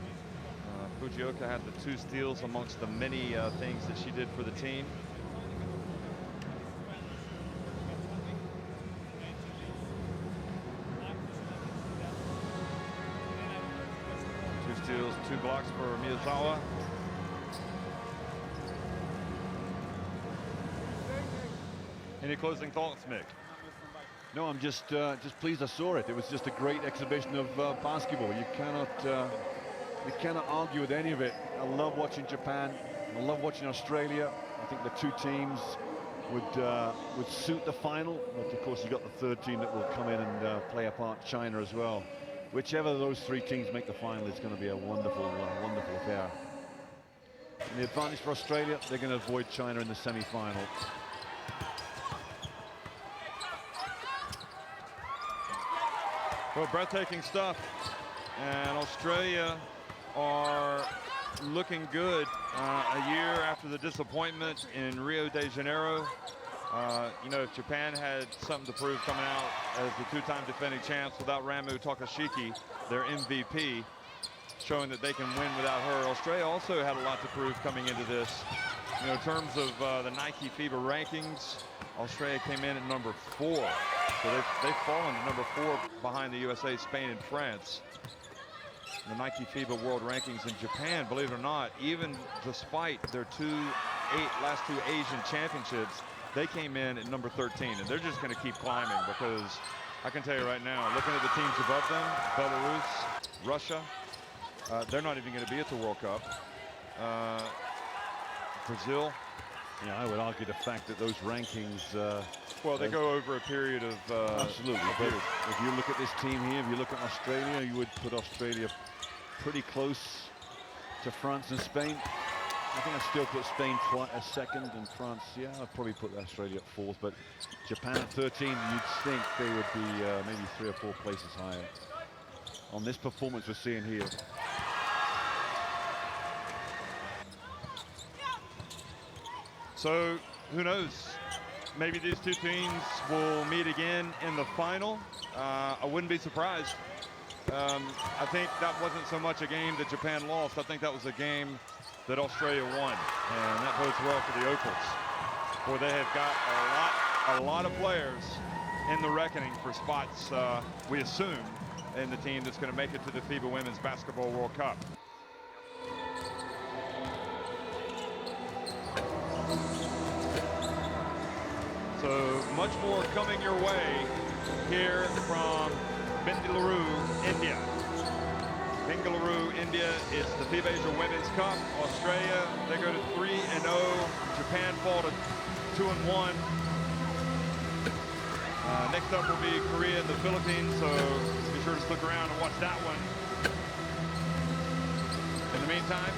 Fujioka had the 2 steals amongst the many things that she did for the team. Two steals, 2 blocks for Miyazawa. Any closing thoughts, Mick?
No, I'm just pleased I saw it. It was just a great exhibition of basketball. You cannot argue with any of it. I love watching Japan. I love watching Australia. I think the two teams would suit the final. But of course, you've got the third team that will come in and play a part, China as well. Whichever of those 3 teams make the final, it's going to be a wonderful affair. And the advantage for Australia, they're going to avoid China in the semi-final.
Well, breathtaking stuff. And Australia are looking good a year after the disappointment in Rio de Janeiro. You know, if Japan had something to prove coming out as the 2-time defending champs without Ramu Takashiki, their MVP, showing that they can win without her. Australia also had a lot to prove coming into this. You know, in terms of the Nike FIBA rankings, Australia came in at number 4. So they've fallen to number 4 behind the USA, Spain, and France. The Nike FIBA World Rankings in Japan, believe it or not, even despite their last two Asian championships, they came in at number 13, and they're just going to keep climbing, because I can tell you right now, looking at the teams above them, Belarus, Russia, they're not even going to be at the World Cup. Brazil.
Yeah, I would argue the fact that those rankings...
well, they go over a period of...
absolutely. But if you look at this team here, if you look at Australia, you would put Australia pretty close to France and Spain. I think I'd still put Spain second, and France, yeah, I'd probably put Australia at 4th. But Japan at 13, you'd think they would be maybe 3 or 4 places higher on this performance we're seeing here.
So, who knows? Maybe these two teams will meet again in the final. I wouldn't be surprised. I think that wasn't so much a game that Japan lost. I think that was a game that Australia won, and that bodes well for the Opals. Boy, they have got a lot of players in the reckoning for spots, we assume, in the team that's going to make it to the FIBA Women's Basketball World Cup. So much more coming your way here from Bengaluru, India. Bengaluru, India is the FIBA Asia Women's Cup. Australia, they go to 3-0. Japan fall to 2-1. Next up will be Korea and the Philippines, so be sure to stick around and watch that one. In the meantime,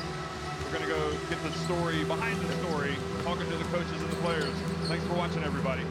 we're going to go get the story behind the story, talking to the coaches and the players. Thanks for watching, everybody.